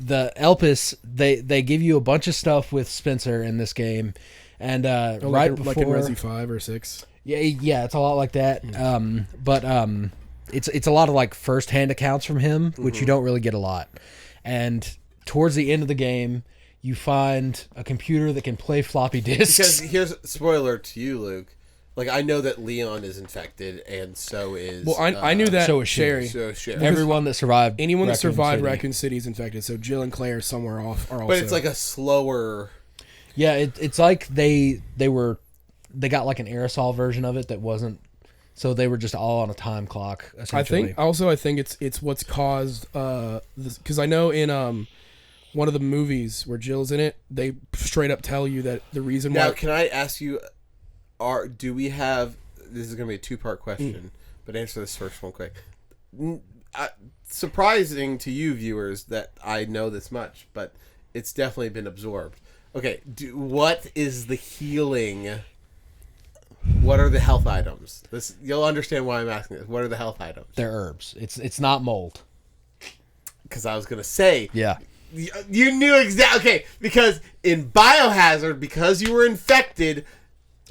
the Elpis, they give you a bunch of stuff with Spencer in this game, and right before, like in Resi 5 or 6. yeah, it's a lot like that. But it's a lot of like first-hand accounts from him, which you don't really get a lot. And towards the end of the game, you find a computer that can play floppy disks. Because here's spoiler to you, Luke. Like, I know that Leon is infected, and so is. Well, I knew that. so is Sherry. So Sherry. Everyone that survived, Anyone that survived City. Raccoon City is infected. So Jill and Claire somewhere off are also. But it's like a slower. Yeah, it's like they got like an aerosol version of it that wasn't. So they were just all on a time clock. Essentially, I think it's what's caused because I know in one of the movies where Jill's in it, they straight up tell you that the reason Now, why. can I ask you? Do we have? This is going to be a 2-part question, but answer this first one quick. Surprising to you viewers that I know this much, but it's definitely been absorbed. Okay, what is the healing? What are the health items? You'll understand why I'm asking this. What are the health items? they're herbs. It's not mold. Because I was going to say. Yeah. You knew exactly. Okay, because in Biohazard, because you were infected,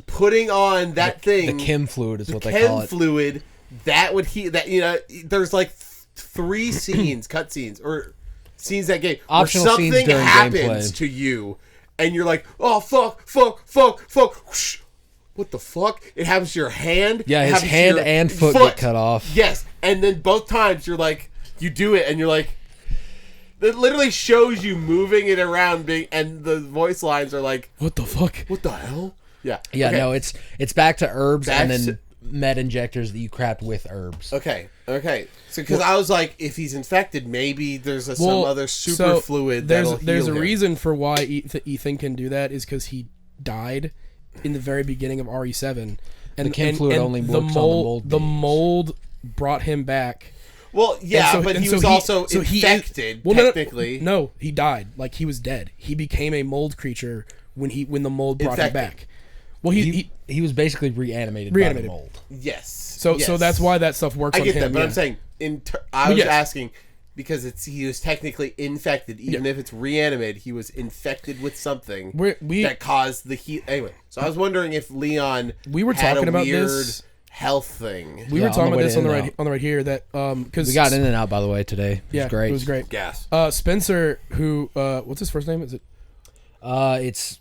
putting on that thing, The chem fluid is what they chem call it. fluid, that would heal. That there's like 3 scenes, cutscenes, or scenes that game where Optional scenes something during happens gameplay. to you, and you're like, oh fuck. Whoosh. What the fuck? It happens to your hand. Yeah, it his happens to hand your and foot get cut off. Yes, and then both times you're like, you do it, and you're like. It literally shows you moving it around, and the voice lines are like, What the fuck? "What the hell?" Yeah. Yeah, Okay. no, it's back to herbs and That's- then med injectors that you craft with herbs. Okay. So, because I was like, if he's infected, maybe there's some Well, other super so fluid There's that'll there's heal a him. reason for why Ethan can do that is because he died in the very beginning of RE7, and The chem fluid only the works on the mold The beings. mold brought him back. Well, yeah, And so- but and he so was also infected. Well, technically, no, he died. Like he was dead. He became a mold creature when the mold brought him Infected. back. Well, He was basically reanimated by the mold. yes. so that's why that stuff works. I on get him, that, but yeah. I'm saying I was yes. asking because he was technically infected, even if it's reanimated. He was infected with something that caused the heat. Anyway, so I was wondering if Leon We were had talking a about weird this. health thing. We Yeah, were talking on the about way this to on the In-N-Out. right here that because We got in and out, by the way, today. It was great. It was great. Gas. Spencer, who what's his first name? Is it? It's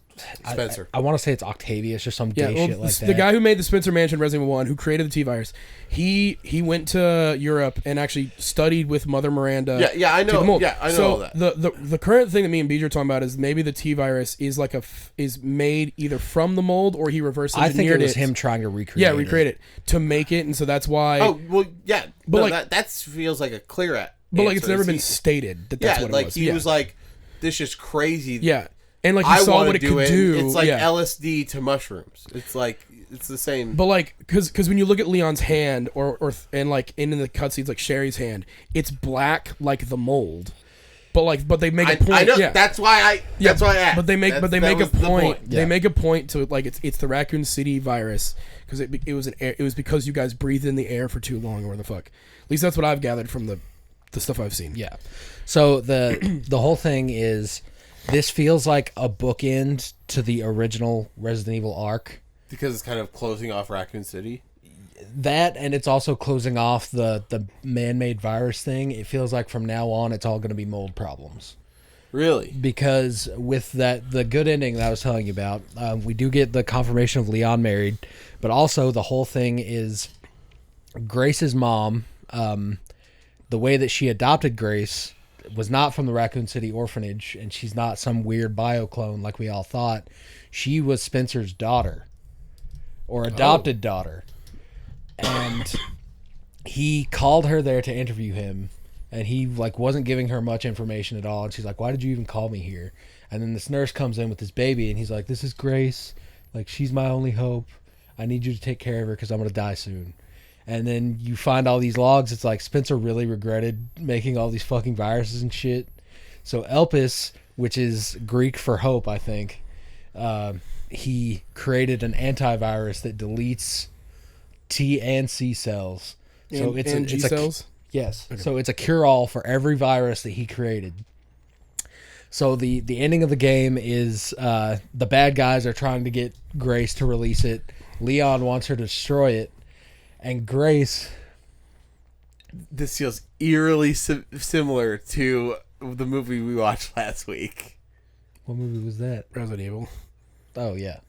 Spencer. I want to say it's Octavius or some gay shit like that. The guy who made the Spencer Mansion Resident Evil 1, who created the T-Virus, he went to Europe and actually studied with Mother Miranda. Yeah, I to know. the mold. Yeah, I know so all that. The current thing that me and BJ are talking about is maybe the T-Virus is like is made either from the mold or he reverse I engineered think it was him trying to recreate. Yeah, recreate it to make it, and so that's why. Oh well, yeah, But no, like- that feels like a clear. but like it's answer. never Is been he- stated that that's Yeah, what it like was. he yeah. was like, "This is crazy." Yeah, and like he I saw want what to it do could it. do. It's like yeah. LSD to mushrooms. It's like it's the same. But like, because when you look at Leon's hand, and like in the cutscenes, like Sherry's hand, it's black like the mold. But they make a point. I know. Yeah. That's why I. That's why I asked. But they make That a was the point. They Yeah. make a point to like it's the Raccoon City virus because it was because you guys breathed in the air for too long or the fuck. At least that's what I've gathered from the stuff I've seen. Yeah. So the whole thing is, this feels like a bookend to the original Resident Evil arc. because it's kind of closing off Raccoon City. That, and it's also closing off the man-made virus thing. It feels like from now on it's all going to be mold problems. Really? Because with the good ending that I was telling you about, we do get the confirmation of Leon married, but also the whole thing is Grace's mom, the way that she adopted Grace was not from the Raccoon City orphanage, and she's not some weird bio clone like we all thought. She was Spencer's daughter, or adopted daughter. And he called her there to interview him, and he like wasn't giving her much information at all. And she's like, "Why did you even call me here?" And then this nurse comes in with this baby, and he's like, "This is Grace. Like, she's my only hope. I need you to take care of her because I'm gonna die soon." And then you find all these logs. It's like Spencer really regretted making all these fucking viruses and shit. So Elpis, which is Greek for hope, I think, he created an antivirus that deletes T and C cells. So and G it's cells. Yes. Okay. So it's a cure-all for every virus that he created. So the ending of the game is the bad guys are trying to get Grace to release it. Leon wants her to destroy it, and Grace. This feels eerily similar to the movie we watched last week. What movie was that? Resident Evil. Oh yeah,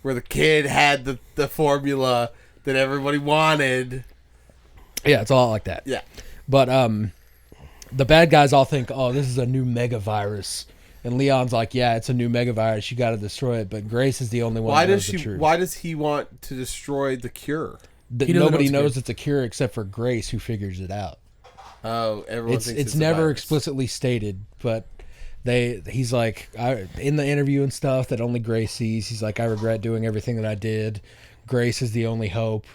where the kid had the formula that everybody wanted. yeah, it's a lot like that. Yeah. But the bad guys all think, oh, this is a new mega virus. And Leon's like, yeah, it's a new mega virus. You got to destroy it. But Grace is the only one that knows the truth. Why does he want to destroy the cure? Nobody knows it's a cure except for Grace, who figures it out. Oh, everyone thinks it's a never virus. explicitly stated, but he's like, in the interview and stuff that only Grace sees, he's like, I regret doing everything that I did. Grace is the only hope.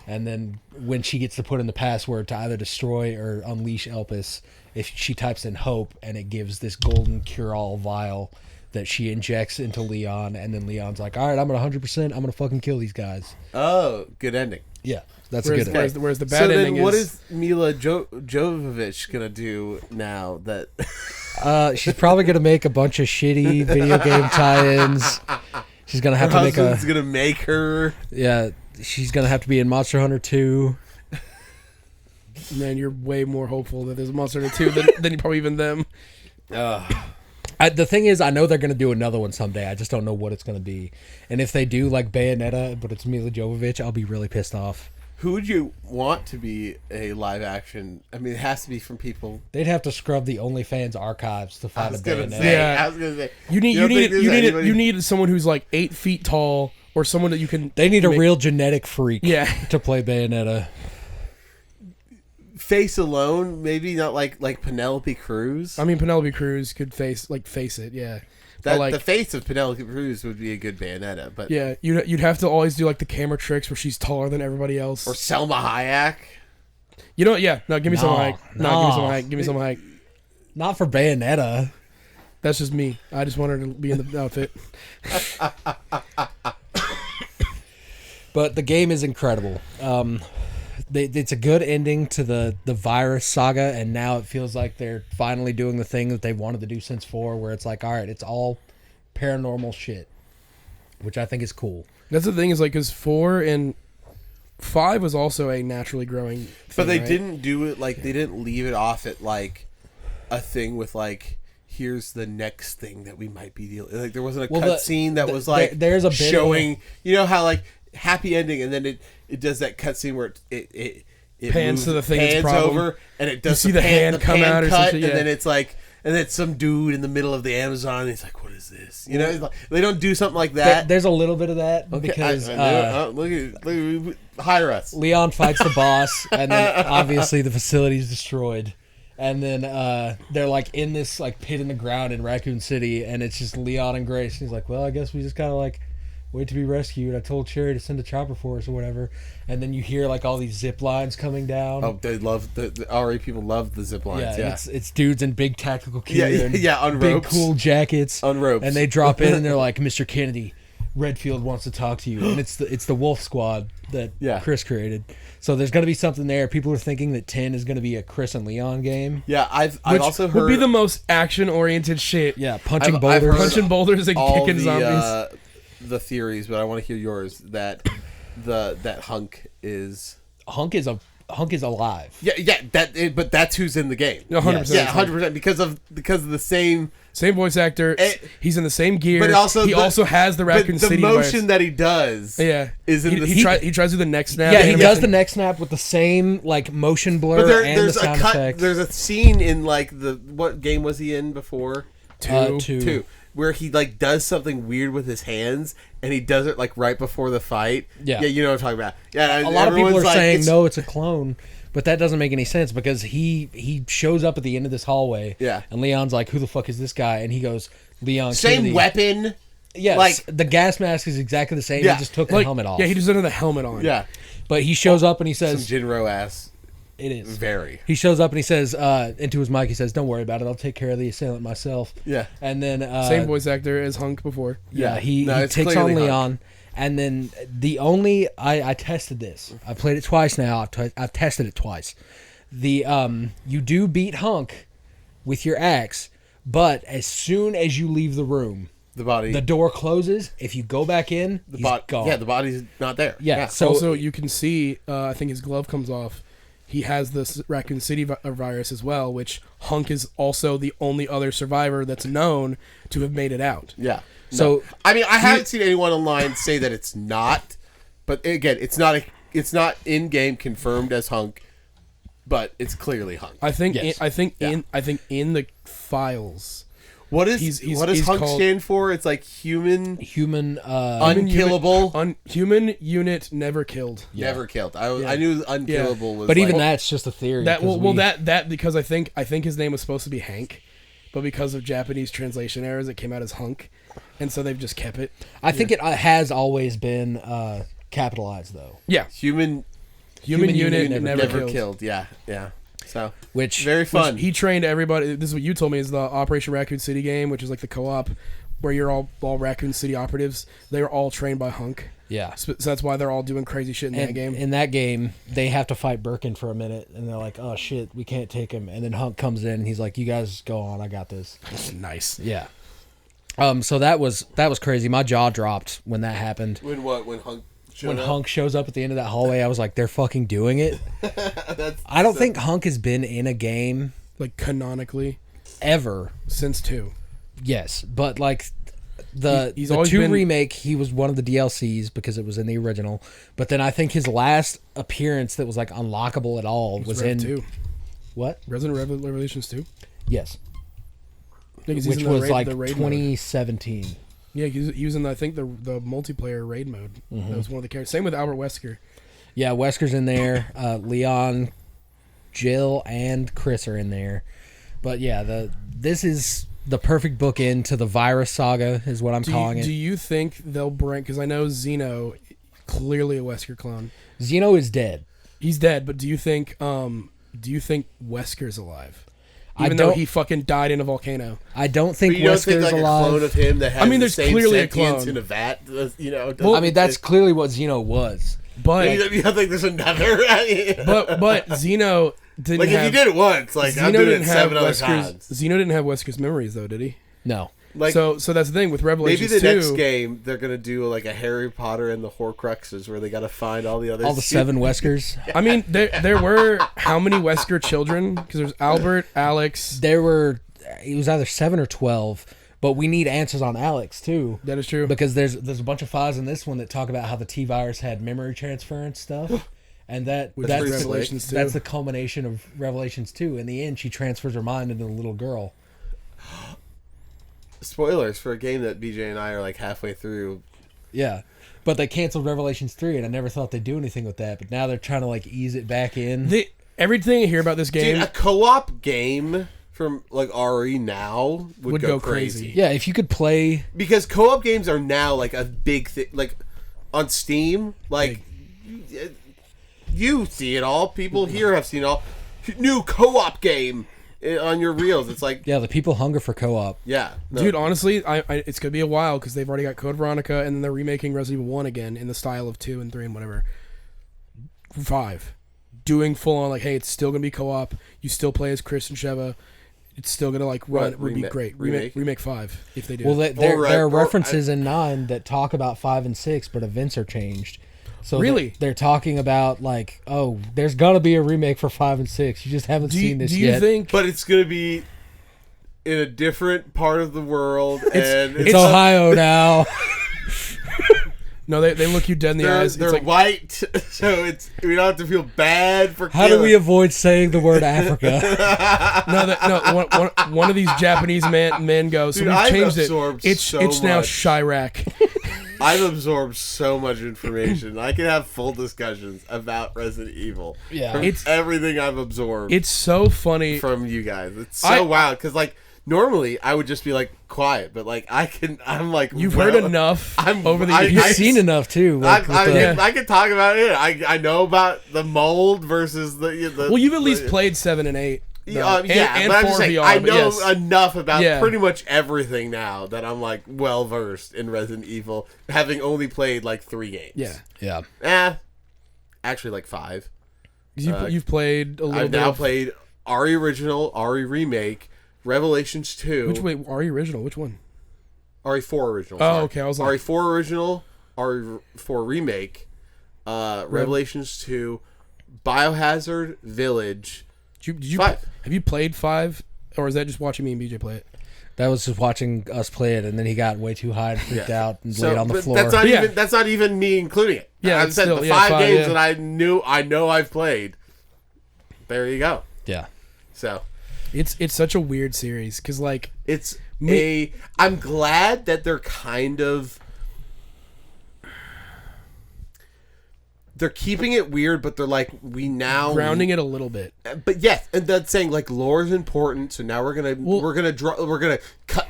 And then when she gets to put in the password to either destroy or unleash Elpis, if she types in hope, and it gives this golden cure-all vial that she injects into Leon, and then Leon's like, all right, I'm at 100%, I'm going to fucking kill these guys. Oh, good ending. Yeah, that's a good ending. Whereas the bad ending what is Mila Jovovich going to do now that... She's probably going to make a bunch of shitty video game tie-ins. She's going to have to make a... husband's going to make her... Yeah, she's going to have to be in Monster Hunter 2. Man, you're way more hopeful that there's a Monster Hunter 2 than probably even them. The thing is, I know they're going to do another one someday. I just don't know what it's going to be. And if they do like Bayonetta, but it's Mila Jovovich, I'll be really pissed off. Who would you want to be a live action? I mean, it has to be from people. They'd have to scrub the OnlyFans archives to find a Bayonetta. Yeah. I was gonna say. You need someone who's like 8 feet tall, or someone that you can. They need a real genetic freak. Yeah. To play Bayonetta. Face alone, maybe not like Penelope Cruz. I mean, Penelope Cruz could face it. Yeah. That, like, the face of Penelope Cruz would be a good Bayonetta, but yeah, you'd have to always do like the camera tricks where she's taller than everybody else. Or Selma Hayek. You know, yeah, no, give me some Hayek. No, no. give me some Hayek. Give me some Hayek. Not for Bayonetta. That's just me. I just want her to be in the outfit. But the game is incredible. It's a good ending to the virus saga, and now it feels like they're finally doing the thing that they wanted to do since 4, where it's like, all right, it's all paranormal shit, which I think is cool. That's the thing, is like, because 4 and 5 was also a naturally growing thing, But they right? didn't do it like, they didn't leave it off at like a thing with like, here's the next thing that we might be dealing. Like there wasn't a cutscene that was like there's a bit showing, you know how like happy ending, and then it does that cutscene where it pans moves, to the thing that's pans problem. over, and it does You see the hand come pan out or cut, something, yeah. and then it's like, and then some dude in the middle of the Amazon, and he's like, what is this? You know, it's like, they don't do something like that. There's a little bit of that Okay, because look at hire us. Leon fights the boss, and then obviously the facility is destroyed. And then they're like in this like pit in the ground in Raccoon City, and it's just Leon and Grace. And he's like, well, I guess we just kind of like wait to be rescued. I told Cherry to send a chopper for us or whatever. And then you hear like all these zip lines coming down. Oh, they love the RA people love the zip lines. Yeah, It's dudes in big tactical gear, and on big ropes. cool jackets, On ropes. and they drop in and they're like, Mr. Kennedy, Redfield wants to talk to you, and it's the Wolf Squad that Chris created. So there's going to be something there. People are thinking that 10 is going to be a Chris and Leon game. Yeah, I've Which also heard would be the most action oriented shit. Yeah, punching I've boulders. heard Punching boulders and all kicking zombies. the theories, but I want to hear yours. That Hunk is Hunk is alive. but that's who's in the game. 100%. Yeah, 100% because of the same voice actor. He's in the same gear. But also he also has the Raccoon but the City motion virus. that he does. Yeah, is in the he tries to do the neck snap. Yeah, he animation. does the neck snap with the same like motion blur But and there's the sound a cut. effect. There's a scene in like what game was he in before? Two. Where he like does something weird with his hands, and he does it like right before the fight. Yeah, you know what I'm talking about. Yeah, a lot of people are like, saying no, it's a clone, but that doesn't make any sense because he shows up at the end of this hallway. Yeah, and Leon's like, "Who the fuck is this guy?" And he goes, "Leon." Same Kennedy. weapon. Yes, like the gas mask is exactly the same. Yeah. He just took the Like, helmet off. Yeah, he just doesn't have the helmet on. Yeah, but he shows up and he says, some Jinro ass. It is very. He shows up and he says into his mic. He says, "Don't worry about it. I'll take care of the assailant myself." Yeah, and then same voice actor as Hunk before. Yeah, he takes on Leon, and then I tested this. I played it twice now. I've tested it twice. You do beat Hunk with your axe, But as soon as you leave the room, the door closes. If you go back in, he's gone. Yeah, the body's not there. Yeah. So also, you can see, I think his glove comes off. He has this Raccoon City virus as well, which Hunk is also the only other survivor that's known to have made it out. Yeah. So I mean, I haven't seen anyone online say that it's not, but again, it's not in game confirmed as Hunk, but it's clearly Hunk. I think. Yes. I think in the files. What does Hunk called, stand for? It's like human unkillable. Human unit never killed. Never killed. I knew unkillable was. But even like, that's just a theory. That because I think his name was supposed to be Hank, but because of Japanese translation errors, it came out as Hunk, and so they've just kept it. I think it has always been capitalized though. Yeah, human unit never killed. Yeah. So which very fun. He trained everybody. This is what you told me is the Operation Raccoon City game, which is like the co-op where you're all Raccoon City operatives. They are all trained by Hunk. Yeah. So that's why they're all doing crazy shit in that game. In that game, they have to fight Birkin for a minute, and they're like, "Oh shit, we can't take him." And then Hunk comes in, and he's like, "You guys go on, I got this." Nice. Yeah. So that was crazy. My jaw dropped when that happened. When Hunk Hunk shows up at the end of that hallway, I was like, "They're fucking doing it." I don't think Hunk has been in a game like canonically ever since 2. Yes, but like the 2 remake, he was one of the DLCs because it was in the original. But then I think his last appearance that was like unlockable at all was in 2. What? Resident Revelations 2? Yes. Which was like the raid 2017. Mode. Yeah, he was in I think the multiplayer raid mode. Mm-hmm. That was one of the characters. Same with Albert Wesker. Yeah, Wesker's in there. Leon, Jill, and Chris are in there. But yeah, this is the perfect bookend to the virus saga, is what I'm calling it. Do you think they'll bring? Because I know Zeno, clearly a Wesker clone. Zeno is dead. He's dead, but do you think Wesker's alive? Even though he fucking died in a volcano. I don't think Wesker's like alive. A clone of him that has there's the same clearly a sentience clone in a vat. Well, that's clearly what Zeno was. But you don't think there's another? but Zeno didn't. Like have, if you did it once, like Zeno I'm doing didn't it have 7 other Wesker's. times. Zeno didn't have Wesker's memories though, did he? No. Like, so that's the thing with Revelations 2. Maybe the next game they're gonna do like a Harry Potter and the Horcruxes where they gotta find all the other 7 Weskers. I mean, there were how many Wesker children? Because there's Albert, Alex. It was either 7 or 12. But we need answers on Alex too. That is true. Because there's a bunch of files in this one that talk about how the T virus had memory transference stuff. And that's Revelations 2. That's the culmination of Revelations 2. In the end, she transfers her mind into a little girl. Spoilers for a game that BJ and I are like halfway through. Yeah. But they canceled Revelations 3, and I never thought they'd do anything with that. But now they're trying to like ease it back in. Everything I hear about this game... Dude, a co-op game from like RE now would go crazy. Yeah, if you could play... Because co-op games are now like a big thing. Like on Steam, like... You see it all. People here have seen it all. New co-op game on your reels. It's like... Yeah, the people hunger for co-op. Yeah. No. Dude, honestly, it's going to be a while because they've already got Code Veronica and then they're remaking Resident Evil 1 again in the style of 2 and 3 and whatever. 5. Doing full on like, hey, it's still going to be co-op. You still play as Chris and Sheva. It's still going to like run. It would be great. Remake 5 if they do. Well, there are references in 9 that talk about 5 and 6, but events are changed. So really, they're talking about like, oh, there's gonna be a remake for 5 and 6. You just haven't seen this yet. But it's gonna be in a different part of the world, and it's Ohio now. No, they look you dead in the eyes. They're it's like, white, so we don't have to feel bad for. How do we avoid saying the word Africa? One of these Japanese men goes. Dude, so we've changed it. It's now much. Chirac. I've absorbed so much information. I can have full discussions about Resident Evil. Yeah, from everything I've absorbed. It's so funny from you guys. It's so wild because like normally I would just be like quiet, but like I'm like you've heard enough. You've seen enough too. Like, I can talk about it. I know about the mold versus the well, you've at least played 7 and 8. And but I'm just saying, I know enough about Yeah. pretty much everything now that I'm like well versed in Resident Evil, having only played like 3 games. Yeah. Actually like 5. You've played a little I've bit. now played RE Original, RE Remake, Revelations 2. Which way? RE original. Which one? RE4 original. Oh, sorry. okay. I was like, RE4 original, RE4 remake, Revelations 2, Biohazard, Village. did you 5. have you played 5, or is that just watching me and BJ play it? That was just watching us play it, and then he got way too high and freaked out and laid on the but floor. That's not even me including it. Yeah, I've it's said still- the yeah, 5 5, games yeah. that I know I've played. There you go. Yeah. So It's such a weird series because like it's I'm glad that they're kind of they're keeping it weird, but they're like grounding it a little bit. But yes, and that's saying like lore is important. So now we're gonna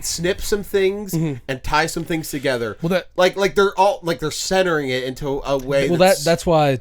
snip some things and tie some things together. Well, that like they're centering it into a way. Well, that's why.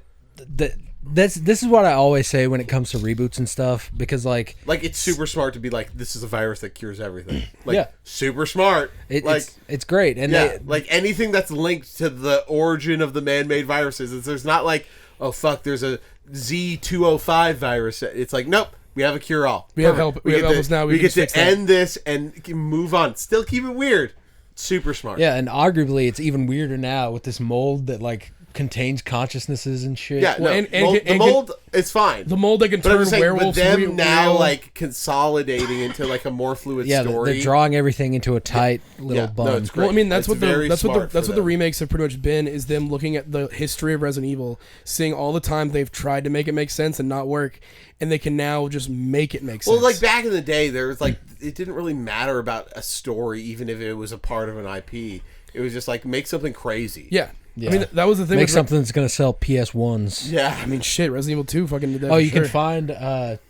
This is what I always say when it comes to reboots and stuff, because like it's super smart to be like, this is a virus that cures everything. Like, yeah, super smart. It's great, and yeah, like anything that's linked to the origin of the man-made viruses. There's not like, oh fuck, there's a Z205 virus. It's like, nope, we have a cure-all. We have help. We have help us now. We get to fix that. end this and move on. Still keep it weird. Super smart. yeah, and arguably it's even weirder now with this mold that like contains consciousnesses and shit. Yeah, Well, no, and the mold is fine. The mold that can But I'm turn saying, werewolves. but them now real. like consolidating into like a more fluid Yeah, story. they're drawing everything into a tight little Yeah, bun. no, it's great. Well, I mean, that's It's what very that's what smart the for them. remakes have pretty much been, is them looking at the history of Resident Evil, seeing all the time they've tried to make it make sense and not work, and they can now just make it make sense. Well, like back in the day, there was like it didn't really matter about a story, even if it was a part of an IP. It was just like make something crazy. yeah. Yeah. I mean, that was the thing. Make with something that's gonna sell PS1s. Yeah, I mean, shit. Resident Evil 2 fucking did that. Oh, for you sure. can find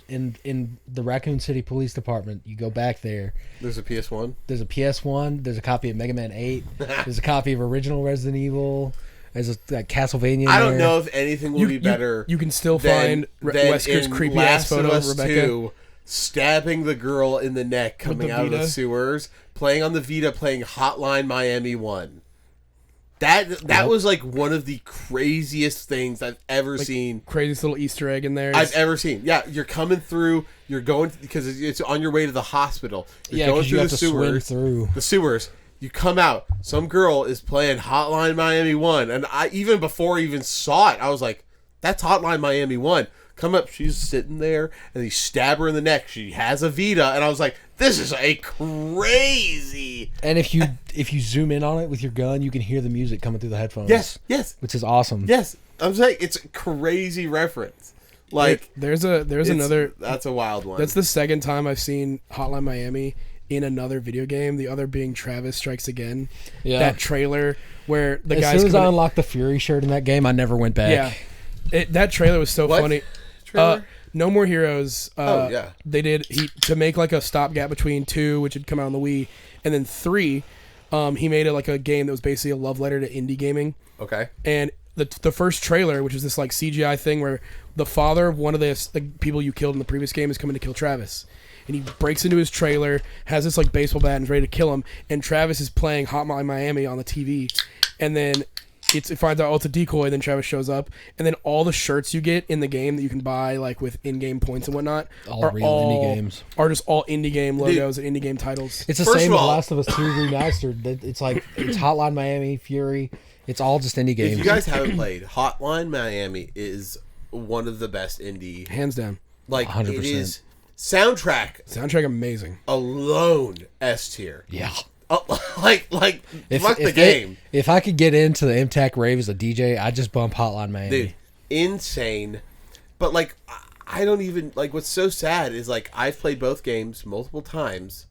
in the Raccoon City Police Department. You go back there. there's a PS1. There's a PS1. There's a copy of Mega Man 8. There's a copy of original Resident Evil. There's a Castlevania. I don't there. know if anything will be better. You can still than, find than Wesker's in creepy Last ass photo of of Us Rebecca. 2, stabbing the girl in the neck coming the out of the Vita. sewers, playing on the Vita, playing Hotline Miami 1. That was like one of the craziest things I've ever seen. Craziest little Easter egg in there. I've ever seen. Yeah, you're coming through. You're going because it's on your way to the hospital. You're Yeah, going because you through have the to swim sewers. through. The sewers. You come out. Some girl is playing Hotline Miami 1, and I even before I even saw it, I was like, "That's Hotline Miami 1." Come up. She's sitting there, and you stab her in the neck. She has a Vita, and I was like, "This is a crazy." And if you zoom in on it with your gun, you can hear the music coming through the headphones. Yes. Which is awesome. Yes. I'm saying it's a crazy reference. Like there's another. That's a wild one. That's the second time I've seen Hotline Miami in another video game. The other being Travis Strikes Again. Yeah. That trailer where the as guys. soon as I unlocked the Fury shirt in that game, I never went back. Yeah. That trailer was so What? funny. Trailer? No More Heroes. Oh, yeah. They did to make like a stopgap between 2, which had come out on the Wii, and then 3. He made it like a game that was basically a love letter to indie gaming. Okay. And the first trailer, which is this like CGI thing where the father of one of the people you killed in the previous game is coming to kill Travis, and he breaks into his trailer, has this like baseball bat, and is ready to kill him. And Travis is playing Hotline Miami on the TV, and then it finds out it's a decoy. Then Travis shows up, and then all the shirts you get in the game that you can buy like with in-game points and whatnot All real indie games. are just all indie game logos and indie game titles. It's the First same of as all- Last of Us 2 remastered. It's like it's Hotline Miami, Fury. It's all just indie games. If you guys haven't played, Hotline Miami is one of the best indie. Hands down, Like 100%. it is soundtrack soundtrack amazing. alone S tier. Yeah. Like fuck the game, If I could get into the MTAC rave as a DJ, I'd just bump Hotline Miami. dude. Insane. But like I don't even like. What's so sad is like I've played both games multiple times.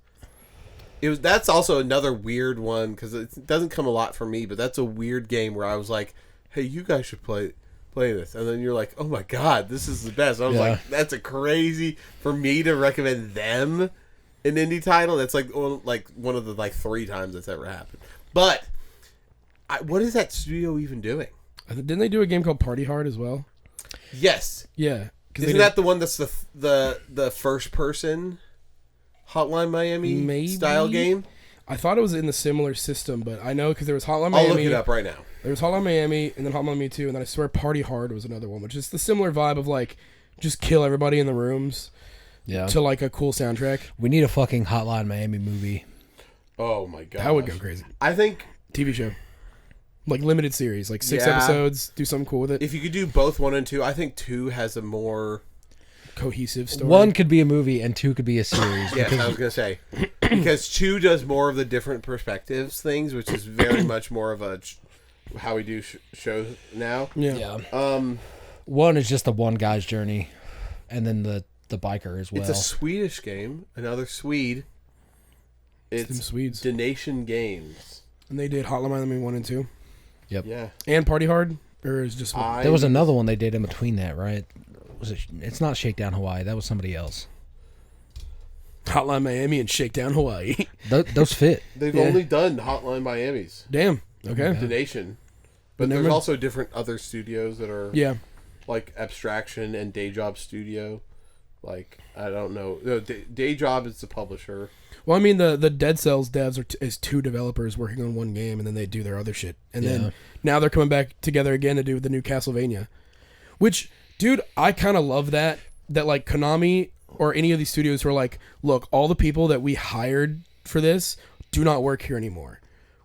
That's also another weird one because it doesn't come a lot for me. But that's a weird game where I was like, hey, you guys should play this, and then you're like, oh my god, this is the best. I was Yeah. like, that's a crazy for me to recommend them an indie title. That's like one of the like 3 times that's ever happened. But what is that studio even doing? Didn't they do a game called Party Hard as well? Yes, Yeah, isn't that the one that's the first person Hotline Miami Maybe? style game? I thought it was in the similar system, but I know because there was Hotline I'll Miami. look it up right now. There was Hotline Miami, and then Hotline Miami 2, and then I swear Party Hard was another one, which is the similar vibe of like just kill everybody in the rooms. Yeah. to like a cool soundtrack. We need a fucking Hotline Miami movie. Oh my god, That would go crazy. I think TV show, like limited series, like 6 Yeah. episodes. Do something cool with it. if you could do both 1 and 2, I think 2 has a more. Cohesive story. 1 could be a movie and 2 could be a series. Yes, I was gonna say because 2 does more of the different perspectives things, which is very much more of a how we do shows now. Yeah. Yeah. 1 is just the one guy's journey, and then the biker as well. It's a Swedish game, another Swede. Them It's Swedes. Donation Games. And they did Hotline Miami 1 and 2. Yep. Yeah, And Party Hard? Or is just one? There was another one they did in between that, right? Was it? It's not Shakedown Hawaii. That was somebody else. Hotline Miami and Shakedown Hawaii. Those fit. They've Yeah. only done Hotline Miami's Damn. Okay. Donation, but Never there's mind. also different other studios that are Yeah. like Abstraction and Day Job Studio. Like I don't know, no, Day Job is the publisher. Well, I mean, the Dead Cells devs is 2 developers working on one game, and then they do their other shit. And Yeah. then now they're coming back together again to do the new Castlevania. Which, dude, I kind of love that like Konami or any of these studios who are like, look, all the people that we hired for this do not work here anymore.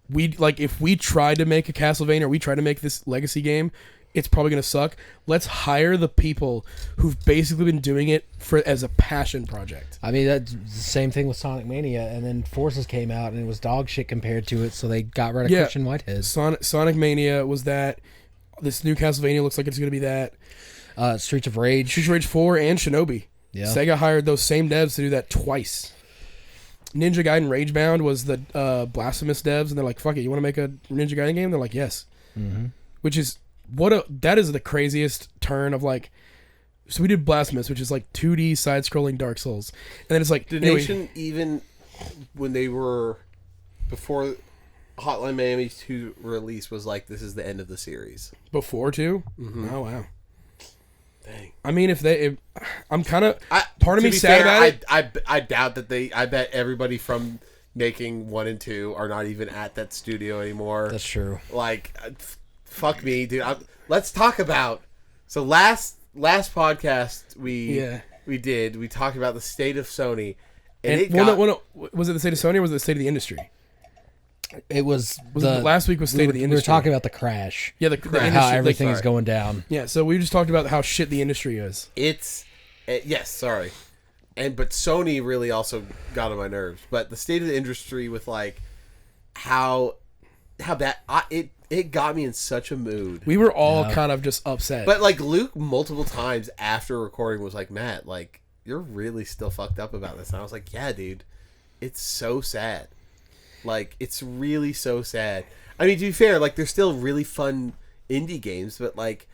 We like if we try to make a Castlevania or we try to make this legacy game, it's probably gonna suck. Let's hire the people who've basically been doing it as a passion project. I mean, that's the same thing with Sonic Mania, and then Forces came out, and it was dog shit compared to it, so they got rid of Yeah. Christian Whitehead. Sonic Mania was that. This new Castlevania looks like it's gonna be that. Streets of Rage. Streets of Rage 4 and Shinobi. Yeah. Sega hired those same devs to do that twice. Ninja Gaiden Ragebound was the Blasphemous devs, and they're like, "Fuck it, you want to make a Ninja Gaiden game?" They're like, "Yes," which is that is the craziest turn of like. So we did Blasphemous, which is like 2D side-scrolling Dark Souls, and then it's like Donation, even when they were before Hotline Miami 2 release, was like, this is the end of the series. before 2. Oh wow. Dang. I mean, I'm kind of part of To me be sad fair, about it. I doubt that I bet everybody from making 1 and 2 are not even at that studio anymore. That's true. Like, fuck me, dude. Let's talk about. So last podcast we talked about the state of Sony, and it got, was it the state of Sony or was it the state of the industry? It was Last week was state of the We were industry. talking about the crash. Yeah, the How industry, everything like, is going down. Yeah, so we just talked about how shit the industry is. It's yes, sorry, but Sony really also got on my nerves. But the state of the industry with like how that it got me in such a mood. We were all kind of just upset. But like Luke multiple times after recording was like, Matt, like you're really still fucked up about this. And I was like, yeah, dude, it's so sad. Like it's really so sad. I mean, to be fair, like there's still really fun indie games, but like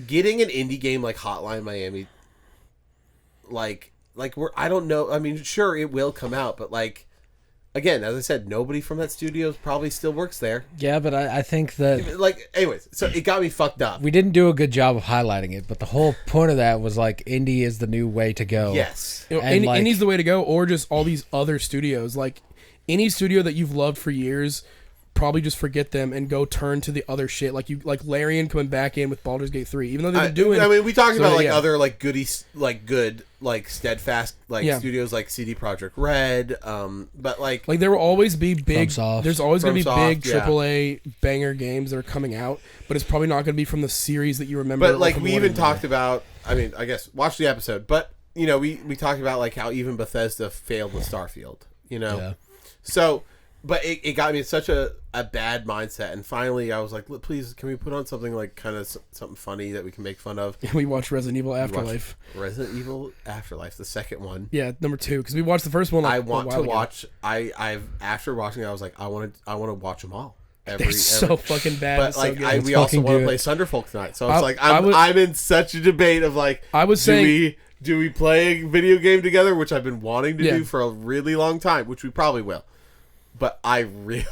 getting an indie game like Hotline Miami, like I don't know. I mean, sure it will come out, but like again, as I said, nobody from that studio probably still works there. Yeah, but I think that Like, anyways, so it got me fucked up. we didn't do a good job of highlighting it, but the whole point of that was like indie is the new way to go. Yes. You know, and like- Indie's the way to go, or just all these other studios. Like any studio that you've loved for years, probably just forget them and go turn to the other shit. Like Larian coming back in with Baldur's Gate 3, even though they've been doing. I mean, we talked so, about like yeah. other like goodies, like good, like steadfast, like Yeah. studios like CD Projekt Red. But like Like there will always be big. FromSoft. There's always going to be FromSoft, big yeah. AAA banger games that are coming out, but it's probably not going to be from the series that you remember. But or like from we one even and more. talked about. I mean, I guess watch the episode. But you know, we talked about like how even Bethesda failed with Starfield. You know, Yeah. so. But it got me in such a bad mindset, and finally I was like, please, can we put on something like kind of something funny that we can make fun of? We watched Resident Evil We watched Afterlife. Resident Evil Afterlife, the second one. Yeah, number 2, because we watched the first one. Like, I a want while to ago. watch. I've after watching it, I was like, I want to watch them all. They're so fucking bad. But and so like, good. we also fucking want to do play it. Sunderfolk tonight. So I- it's like I was- I'm in such a debate of like, I was saying- do we play a video game together, which I've been wanting to Yeah. do for a really long time, which we probably will. But I really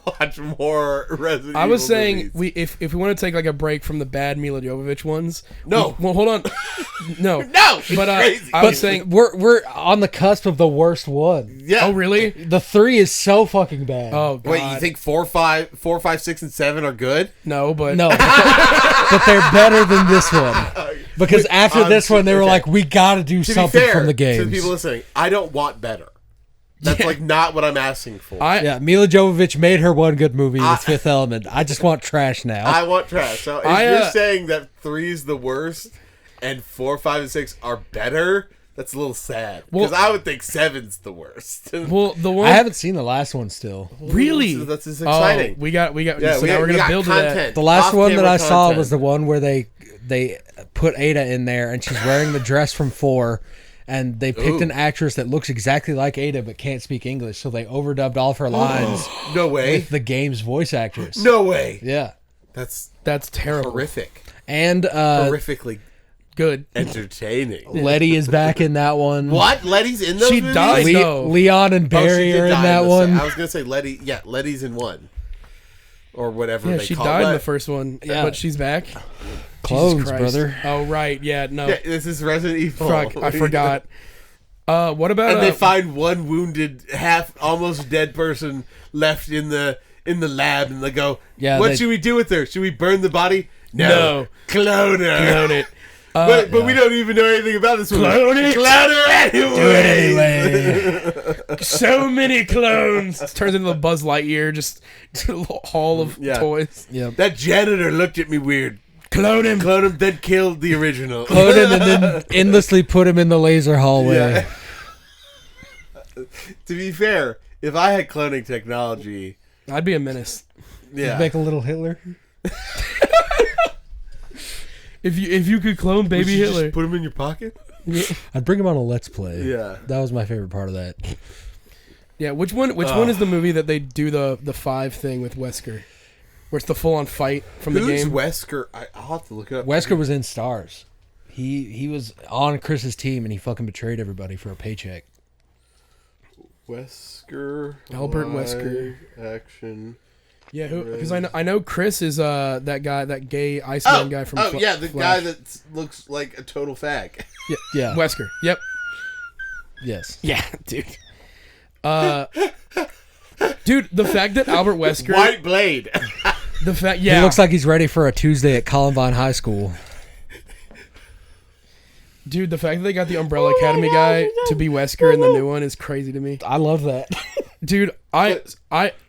want to watch more Resident Evil. I was saying movies. if we want to take like a break from the bad Mila Jovovich ones. No. well, hold on. No, No, it's but crazy. I was saying. We're on the cusp of the worst one. yeah. Oh really? The 3 is so fucking bad. Oh god. Wait, you think 4, 5, 6, and 7 are good? No, but No, but they're better than this one. Because after this one, they were like, we got to do to something be fair, from the to the games. people listening, I don't want better. That's like not what I'm asking for. Yeah, Mila Jovovich made her one good movie with Fifth Element. I just want trash now. I want trash. So if you're saying that 3's the worst and 4, 5, and 6 are better, that's a little sad. Because I would think 7's the worst. Well, the one I haven't seen the last one still. really That's exciting. we got. Yeah, So now we're gonna build to that. content. The last one that Off-camera I saw content. was the one where they put Ada in there, and she's wearing the dress from 4, and they picked an actress that looks exactly like Ada but can't speak English, so they overdubbed all of her lines No way. with the game's voice actress. No way. Yeah. That's terrible. Horrific. And Horrifically Good. entertaining. Letty is back in that one. What? Letty's in those She movies? died. No. Leon and Oh, she Barry did are in die that the one. I was going to say Letty. Yeah, Letty's in one. Or whatever Yeah, they she call died in it. the first one, Yeah. but she's back. Clones, Jesus Christ. brother. Oh right, yeah, no. Yeah, this is Resident Evil. Fuck, I forgot. What about? And they find one wounded, almost dead person left in the lab, and they go, Yeah, "What they- should we do with her? Should we burn the body? No. Clone her. Clone it. But we don't even know anything about this one. Clone it. Clone her anyway. Do it anyway. So many clones. It turns into the Buzz Lightyear, just a hall of toys. Yep. That janitor looked at me weird. Clone him. Clone him, then killed the original. Clone him and then endlessly put him in the laser hallway. Yeah. To be fair, if I had cloning technology, I'd be a menace. yeah, Make a little Hitler. If you could clone Would baby you Hitler. just put him in your pocket. I'd bring him on a Let's Play. Yeah. That was my favorite part of that. Yeah, which one is the movie that they do the 5 thing with Wesker? Where it's the full on fight from the Who's game? Wesker? I'll have to look it up. Wesker was in Stars. He was on Chris's team and he fucking betrayed everybody for a paycheck. Wesker. Albert live Wesker. Action. Yeah, because I know Chris is that guy, that gay Iceman guy from yeah, the Flash. guy that looks like a total fag. Yeah. Wesker. Yep. Yes. Yeah, dude. Dude, the fact that Albert Wesker, White Blade. the fact, He yeah, looks like he's ready for a Tuesday at Columbine High School. dude, the fact that they got the Umbrella Academy guy to be Wesker in the new one is crazy to me. I love that. Dude, I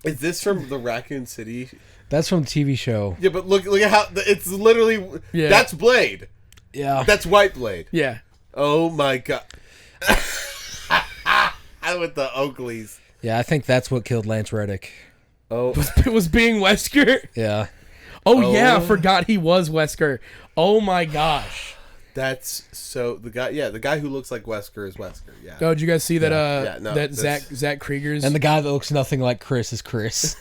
Is this from the Raccoon City? That's from the TV show. Yeah, but look at how it's literally. Yeah. That's Blade. Yeah. That's White Blade. yeah. Oh my god. I with the Oakleys. Yeah, I think that's what killed Lance Reddick. Oh, It was being Wesker. Yeah. Oh yeah, I forgot he was Wesker. Oh my gosh. that's so the guy. Yeah, the guy who looks like Wesker is Wesker. Yeah. Oh, did you guys see that? Yeah, no, that that's- Zach Krieger's. And the guy that looks nothing like Chris is Chris.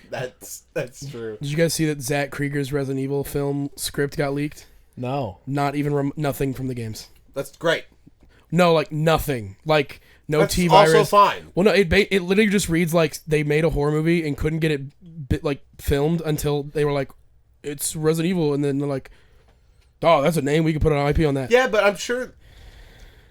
That's true. Did you guys see that Zach Krieger's Resident Evil film script got leaked? No. Not even nothing from the games. That's great. No, like nothing. Like no That's T virus. also fine. Well, no, it literally just reads like they made a horror movie and couldn't get it filmed until they were like, it's Resident Evil, and then they're like, oh, that's a name, we could put an IP on that. Yeah, but I'm sure.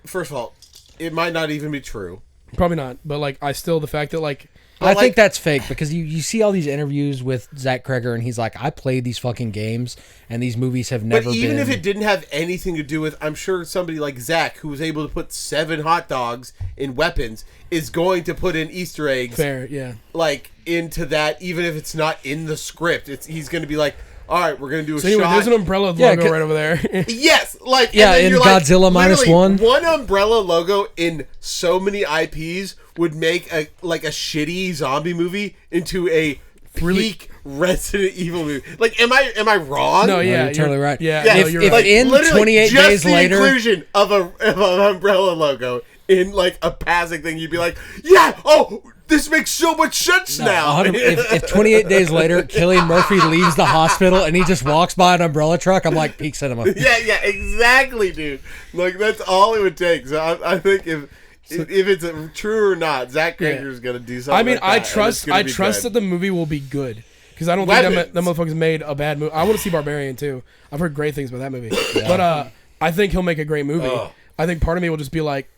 First of all, it might not even be true. Probably not, but like I still the fact that like I like- think that's fake because you see all these interviews with Zach Kreger and he's like, I played these fucking games and these movies have never But even been. if it didn't have anything to do with, I'm sure somebody like Zach, who was able to put 7 hot dogs in weapons, is going to put in Easter eggs fair, yeah. like into that, even if it's not in the script. He's going to be like, all right, we're going to do a So anyway, shot. there's an Umbrella Yeah, logo right over there. Yes, like Yeah, and then in you're like, Godzilla literally, -1. one Umbrella logo in so many IPs would make a shitty zombie movie into a peak Resident Evil movie. Like, am I wrong? No, yeah, you're totally right. Yeah, Yeah, no, if- you're if right. in literally 28 just days the later- inclusion of an Umbrella logo in like a passing thing, you'd be like, yeah, oh, this makes so much sense now. if 28 days later, Cillian Murphy leaves the hospital and he just walks by an umbrella truck, I'm like, peak cinema. yeah, exactly, dude. Like, that's all it would take. So I think if it's true or not, Zach Krager's gonna do something. I mean, like I that, and trust it's gonna be that good. the movie will be good because I don't think Weapons. that motherfuckers made a bad movie. I want to see Barbarian too. I've heard great things about that movie, but I think he'll make a great movie. Ugh. I think part of me will just be like,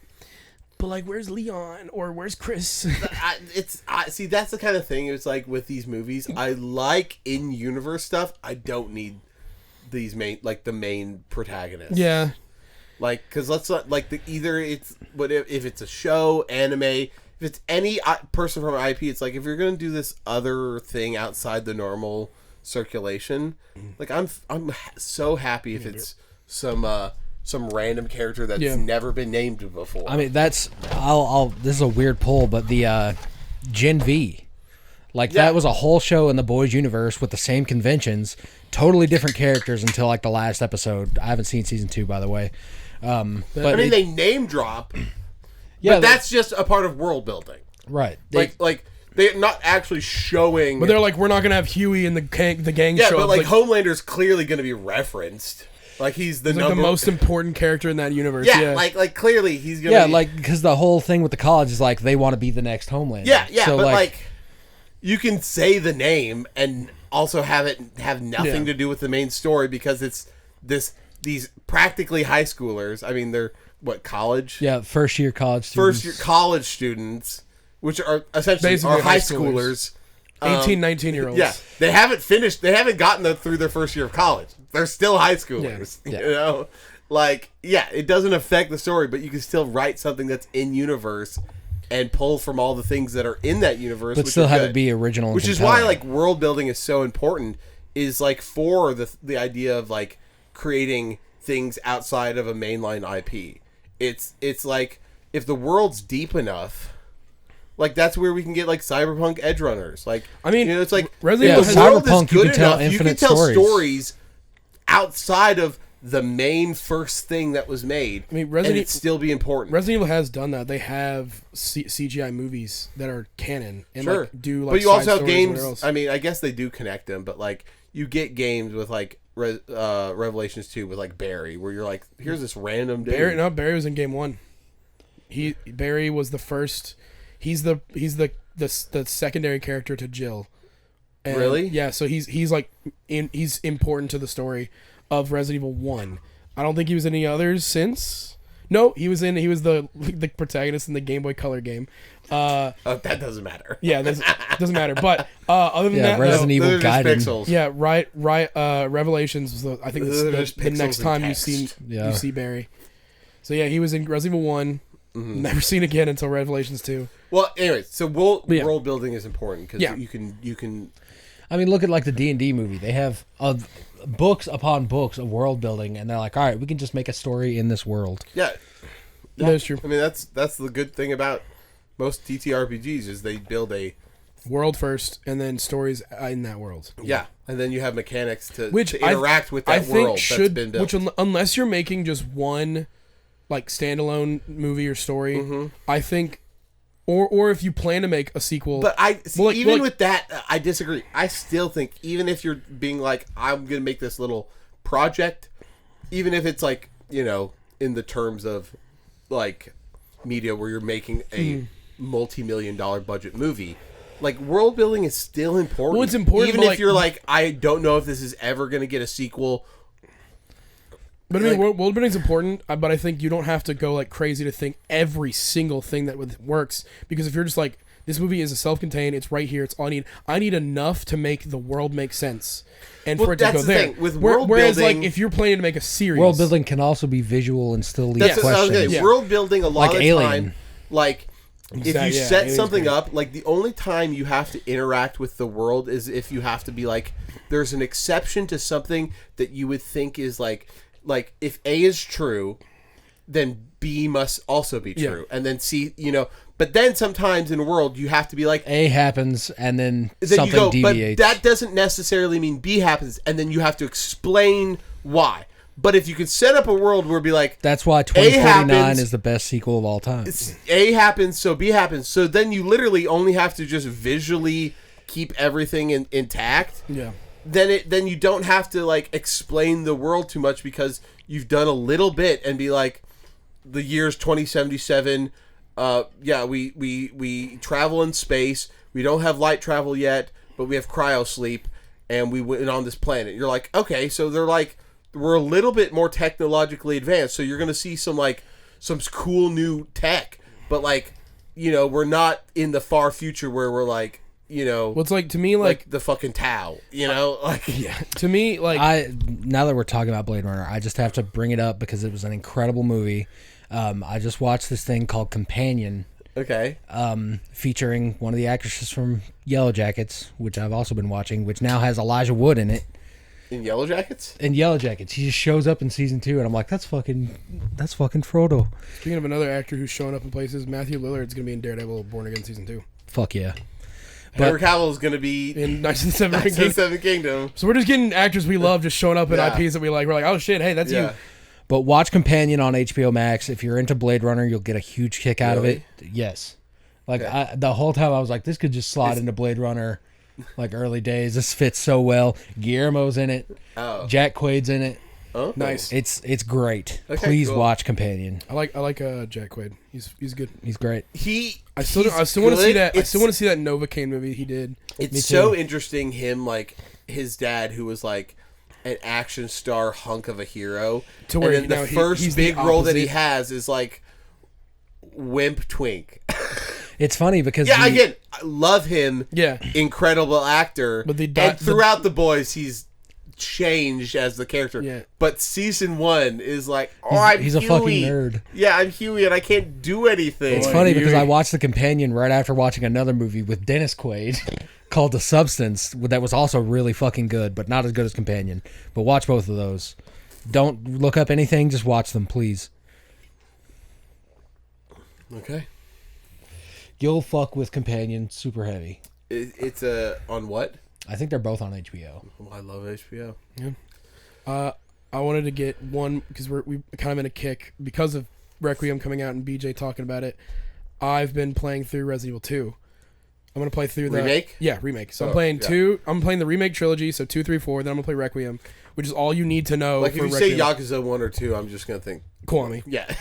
but like, where's Leon or where's Chris? See, that's the kind of thing. It's like with these movies, I like in-universe stuff. I don't need these the main protagonists. Yeah. Like, because let's not either it's if it's a show, anime, if it's any person from IP, it's like if you're gonna do this other thing outside the normal circulation, like I'm so happy if it's some random character that's never been named before. I mean, that's this is a weird pull, but the Gen V, that was a whole show in the boys universe with the same conventions, totally different characters until like the last episode. I haven't seen season 2, by the way. But I mean, they name drop, but that's just a part of world building, right? Like they're not actually showing. But they're like, we're not gonna have Huey in the gang yeah, show. But like Homelander's clearly gonna be referenced. Like he's the most important character in that universe. Yeah, like clearly he's gonna. Yeah, because the whole thing with the college is like they want to be the next Homelander. Yeah, so but like you can say the name and also have it have nothing to do with the main story because it's these practically high schoolers. I mean, they're college? Yeah, first year college students. First year college students, which are essentially Basically high schoolers. 18, 19-year-olds. Yeah, they haven't finished. They haven't gotten through their first year of college. They're still high schoolers. Yeah. You know, it doesn't affect the story, but you can still write something that's in universe and pull from all the things that are in that universe, but still have it be original. And which is why world building is so important. Is for the idea of creating things outside of a mainline IP. It's like if the world's deep enough. That's where we can get cyberpunk edge runners. I mean, it's like Resident Evil the world Cyberpunk, is good enough. You can tell stories outside of the main first thing that was made. I mean, and it'd still be important. Resident Evil has done that. They have CGI movies that are canon and do but you also have games. I mean, I guess they do connect them, but you get games with Revelations 2 with Barry, where you're like, here's this random dude. Barry was in game 1. Barry was the first. He's the secondary character to Jill. And really? Yeah. So he's important to the story of Resident Evil 1. I don't think he was in any others since. No, he was the protagonist in the Game Boy Color game. That doesn't matter. Yeah, that doesn't matter. But other than that, Resident Evil Gaiden. Yeah, right. Revelations was I think the next time you see Barry. So yeah, he was in Resident Evil 1. Mm-hmm. Never seen again until Revelations 2. Well, anyways, so world building is important because you can. I mean, look at the D&D movie. They have books upon books of world building, and they're like, all right, we can just make a story in this world. Yeah, that's true. I mean, that's the good thing about most TTRPGs is they build a world first, and then stories in that world. Yeah, and then you have mechanics to interact with that world that's been built. Which, unless you're making just one standalone movie or story, mm-hmm. I think, or if you plan to make a sequel. But with that, I disagree. I still think even if you're being I'm gonna make this little project, even if it's in the terms of media where you're making a multi-million-dollar budget movie, world building is still important. Well, it's important, even if you're I don't know if this is ever gonna get a sequel. But I mean, world building is important, but I think you don't have to go crazy to think every single thing that works. Because if you're just this movie is a self-contained, it's right here, it's all I need. I need enough to make the world make sense, and for it to go there. With world whereas, building, if you're planning to make a series, world building can also be visual and still leave questions. Okay. Yeah. World building a lot of Alien. time, if you set something up, the only time you have to interact with the world is if you have to be there's an exception to something that you would think is if A is true, then B must also be true. And then C, but then sometimes in a world you have to be A happens and then something deviates. But that doesn't necessarily mean B happens and then you have to explain why. But if you could set up a world where it'd be that's why 2049 is the best sequel of all time. A happens, so B happens. So then you literally only have to just visually keep everything intact. Yeah. Then you don't have to explain the world too much because you've done a little bit and be the year's 2077. We travel in space. We don't have light travel yet, but we have cryo sleep, and we went on this planet. You're okay, so they're we're a little bit more technologically advanced, so you're gonna see some cool new tech, but we're not in the far future where we're Well, it's like to me, like the fucking Tau, like yeah. To me, like now that we're talking about Blade Runner, I just have to bring it up because it was an incredible movie. I just watched this thing called Companion. Okay. Featuring one of the actresses from Yellow Jackets, which I've also been watching, which now has Elijah Wood in it. In Yellow Jackets? In Yellow Jackets. He just shows up in season 2, and I'm like, that's fucking Frodo. Speaking of another actor who's showing up in places, Matthew Lillard's going to be in Daredevil Born Again season 2. Fuck yeah. Henry Cavill's going to be in Knights of the Seven Kingdom. So we're just getting actors we love just showing up in IPs that we like. We're like, oh shit, hey, that's you. But watch Companion on HBO Max. If you're into Blade Runner, you'll get a huge kick out of it. Yes. Like, the whole time I was like, this could just slide into Blade Runner, like, early days. This fits so well. Guillermo's in it. Oh. Jack Quaid's in it. Oh. Nice. It's great. Okay, Please watch Companion. I like Jack Quaid. He's good. He's great. I still want to see that. I still want to see that Novocaine movie he did. It's so interesting. Him, like his dad, who was like an action star hunk of a hero, to where and then the first big role that he has is like wimp twink. It's funny because I love him. Yeah, incredible actor. But and throughout the boys, he's changed as the character. Yeah. But season 1 is like, he's a fucking nerd. Yeah, I'm Huey and I can't do anything. It's funny because I watched The Companion right after watching another movie with Dennis Quaid called The Substance that was also really fucking good, but not as good as Companion. But watch both of those. Don't look up anything, just watch them, please. Okay. You'll fuck with Companion super heavy. It's on what? I think they're both on HBO. Oh, I love HBO. Yeah. I wanted to get one because we kind of in a kick because of Requiem coming out and BJ talking about it. I've been playing through Resident Evil 2. I'm gonna play through the remake. Yeah, remake. So I'm playing 2. I'm playing the remake trilogy. So 2, 3, 4. Then I'm gonna play Requiem, which is all you need to know. Like for if you Requiem. say Yakuza 1 or 2, I'm just gonna think Kiwami. Yeah.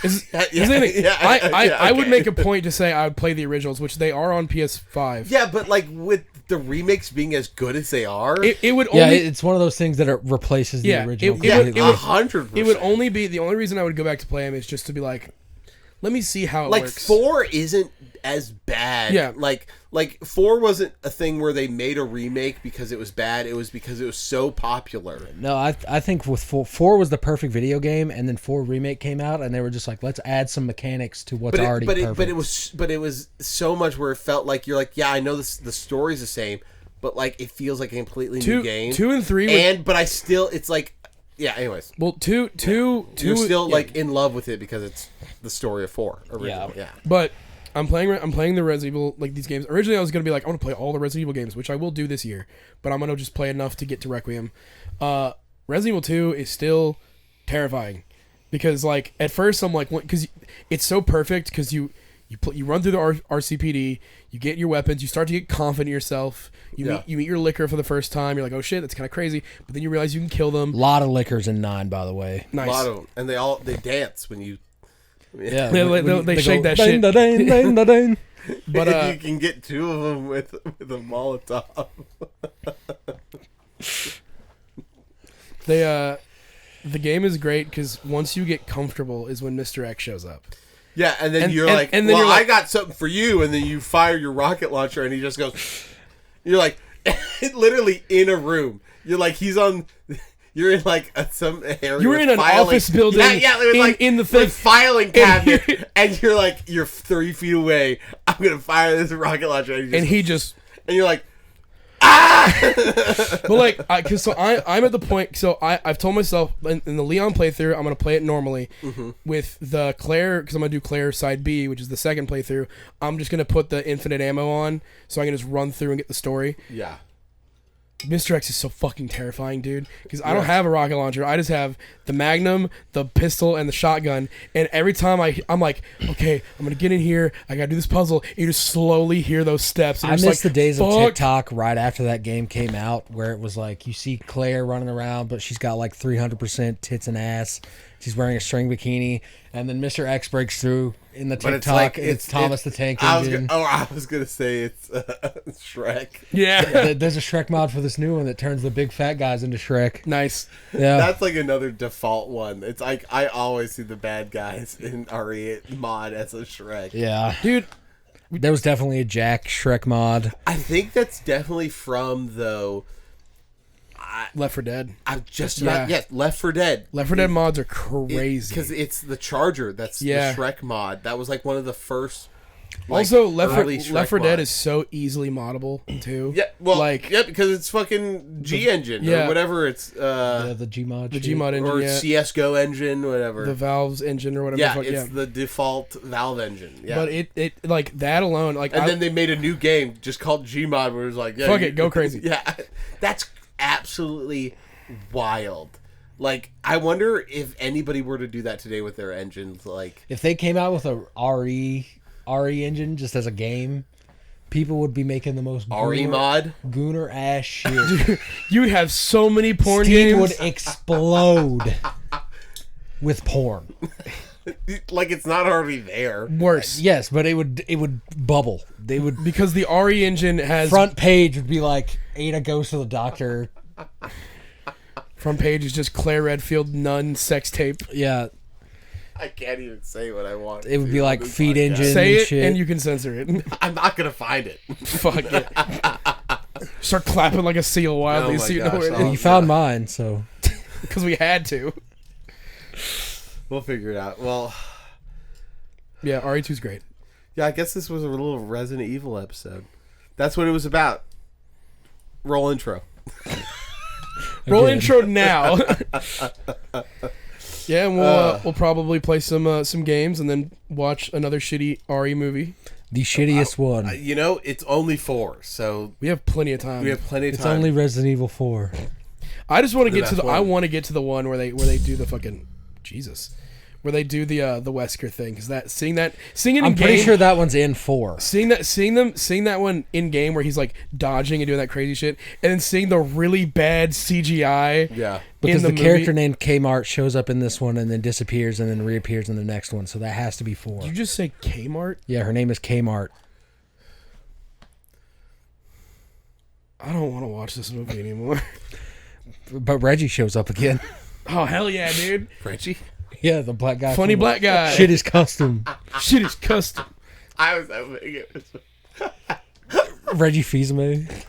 I would make a point to say I would play the originals, which they are on PS5. Yeah, but like with the remakes being as good as they are, it would only. Yeah, it's one of those things that replaces the original. It would 100%. It would only be the only reason I would go back to play them is just to be like, let me see how it works. 4 isn't as bad. Yeah. Like 4 wasn't a thing where they made a remake because it was bad. It was because it was so popular. No, I think with 4 was the perfect video game, and then 4 remake came out, and they were just like, let's add some mechanics to what's already perfect. But it was so much where it felt like you're like, yeah, I know the story's the same, but like it feels like a completely new game. 2 and 3, but I still, it's like, yeah. Anyways, well, 2, you're still like in love with it because it's the story of 4 original. Yeah. But I'm playing the Resident Evil, like these games. Originally, I was going to be like, I want to play all the Resident Evil games, which I will do this year. But I'm going to just play enough to get to Requiem. Resident Evil 2 is still terrifying. Because, like, at first I'm like, because it's so perfect because you run through the RCPD, you get your weapons, you start to get confident in yourself, you meet your liquor for the first time, you're like, oh shit, that's kind of crazy. But then you realize you can kill them. A lot of lickers in 9, by the way. Nice. A lot of them. And they dance when you... Yeah, they shake that shit. But you can get 2 of them with a Molotov. The game is great because once you get comfortable is when Mr. X shows up. Yeah, and then you're like, I got something for you, and then you fire your rocket launcher, and he just goes. You're like, literally in a room. You're like, he's on. You're in like some area. You're in an office building. In the thing. Filing cabinet, and you're 3 feet away. I'm gonna fire this rocket launcher, and you're like, ah! But like, I'm at the point. So I've told myself in the Leon playthrough, I'm gonna play it normally. With the Claire, because I'm gonna do Claire side B, which is the second playthrough. I'm just gonna put the infinite ammo on, so I can just run through and get the story. Yeah. Mr. X is so fucking terrifying, dude. Because I don't have a rocket launcher. I just have the Magnum, the pistol, and the shotgun. And every time I'm like, okay, I'm going to get in here. I got to do this puzzle. And you just slowly hear those steps. And I miss the days of TikTok right after that game came out where it was like you see Claire running around, but she's got like 300% tits and ass. She's wearing a string bikini. And then Mr. X breaks through in the TikTok. It's Thomas the Tank Engine. I was going to say it's Shrek. Yeah. There's a Shrek mod for this new one that turns the big fat guys into Shrek. Nice. Yeah. That's like another default one. It's like I always see the bad guys in RE mod as a Shrek. Yeah. Dude, There was definitely a Jack Shrek mod. I think that's definitely from though. Left 4 Dead. I'm just not. Yes, Left 4 Dead. Left 4 Dead mods are crazy. Because it's the Charger. That's the Shrek mod. That was like one of the first. Also, Left 4 Dead mods. is so easily moddable too. Yeah, well, because it's fucking G engine or whatever. It's the Gmod. The Gmod engine, or CS:GO engine, whatever. The Valve's engine or whatever. Yeah, it's the default Valve engine. Yeah, but it like that alone, like, and then they made a new game just called Gmod, where it was like, yeah, fuck it, go crazy. Yeah, that's absolutely wild. Like, I wonder if anybody were to do that today with their engines. Like, if they came out with a RE engine just as a game, people would be making the most RE mod gooner ass shit. You have so many porn Steam games. would explode with porn. Like, it's not already there. Worse. Yes, but it would bubble. They would, because the RE engine has front page would be like Ada goes to the doctor. Front page is just Claire Redfield nun sex tape. Yeah. I can't even say what I want. It would be like feed engine. Say and it shit. and you can censor it. I'm not gonna find it. Fuck it. Start clapping like a seal wildly so you know where it is. You found mine, so Because we had to. We'll figure it out. Well, yeah, RE2's great. yeah, I guess this was a little Resident Evil episode. That's what it was about. Roll intro. Roll Again. intro now. Yeah, and we'll probably play some games and then watch another shitty RE movie. the shittiest one. You know, it's only 4, so We have plenty of time. we have plenty of It's time. only Resident Evil 4. I just want to get to best the. I one. want to get to the one where they do the fucking Jesus, where they do the Wesker thing. Because seeing it in I'm game, pretty sure that one's in 4. seeing that one in game where he's like dodging and doing that crazy shit, and then seeing the really bad CGI. Yeah. Because in the movie. character named Kmart shows up in this one and then disappears and then reappears in the next one, so that has to be 4. Did you just say Kmart? Yeah, her name is Kmart. I don't want to watch this movie anymore. But Reggie shows up again. Oh hell yeah, dude! Reggie? Yeah, the black guy. Funny from black guy. Shit is custom. Shit is custom. I was hoping it was... Reggie Fils-Aimé.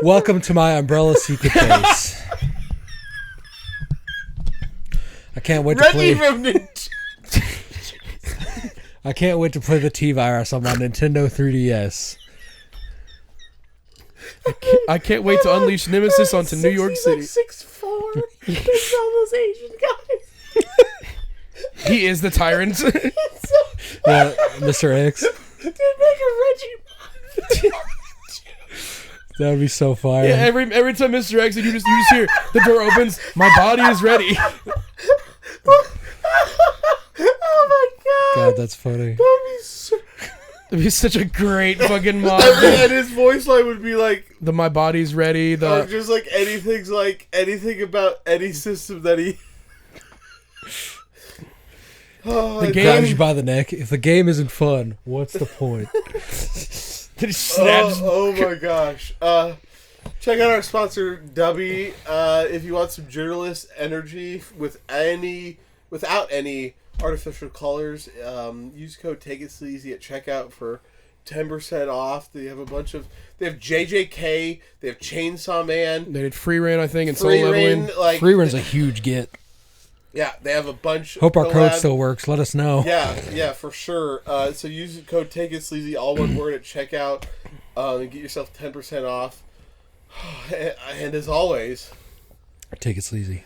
Welcome to my umbrella secret base. I can't wait to Reggie play. from Ninja. I can't wait to play the T-Virus on my Nintendo 3DS. I can't wait to unleash Nemesis onto New York City. He's like 6'4". He's all those Asian guys. He is the tyrant. Yeah, Mr. X. Dude, make a Reggie. That would be so fire. Yeah, every time Mr. X, you just hear the door opens. My body is ready. Oh my god. God, that's funny. That'd be so... It'd be such a great fucking mod. And his voice line would be like... The my body's ready. Or The just like anything about any system that he... Oh, The I- game- Grabs you by the neck. If the game isn't fun, what's the point? Did he snatch? Oh my gosh. Check out our sponsor, Dubby. If you want some journalist energy without any artificial colors, use code TakeItSleazy at checkout for 10% off. They have they have JJK, they have Chainsaw Man, They did free reign, I think, and soul Free leveling. Reign, like Free run's a huge get. yeah, they have a bunch. Hope our code collab- still works. Let us know. Yeah, for sure. So use the code TakeItSleazy, all one word at checkout, and get yourself 10% off. And as always, Take it sleazy.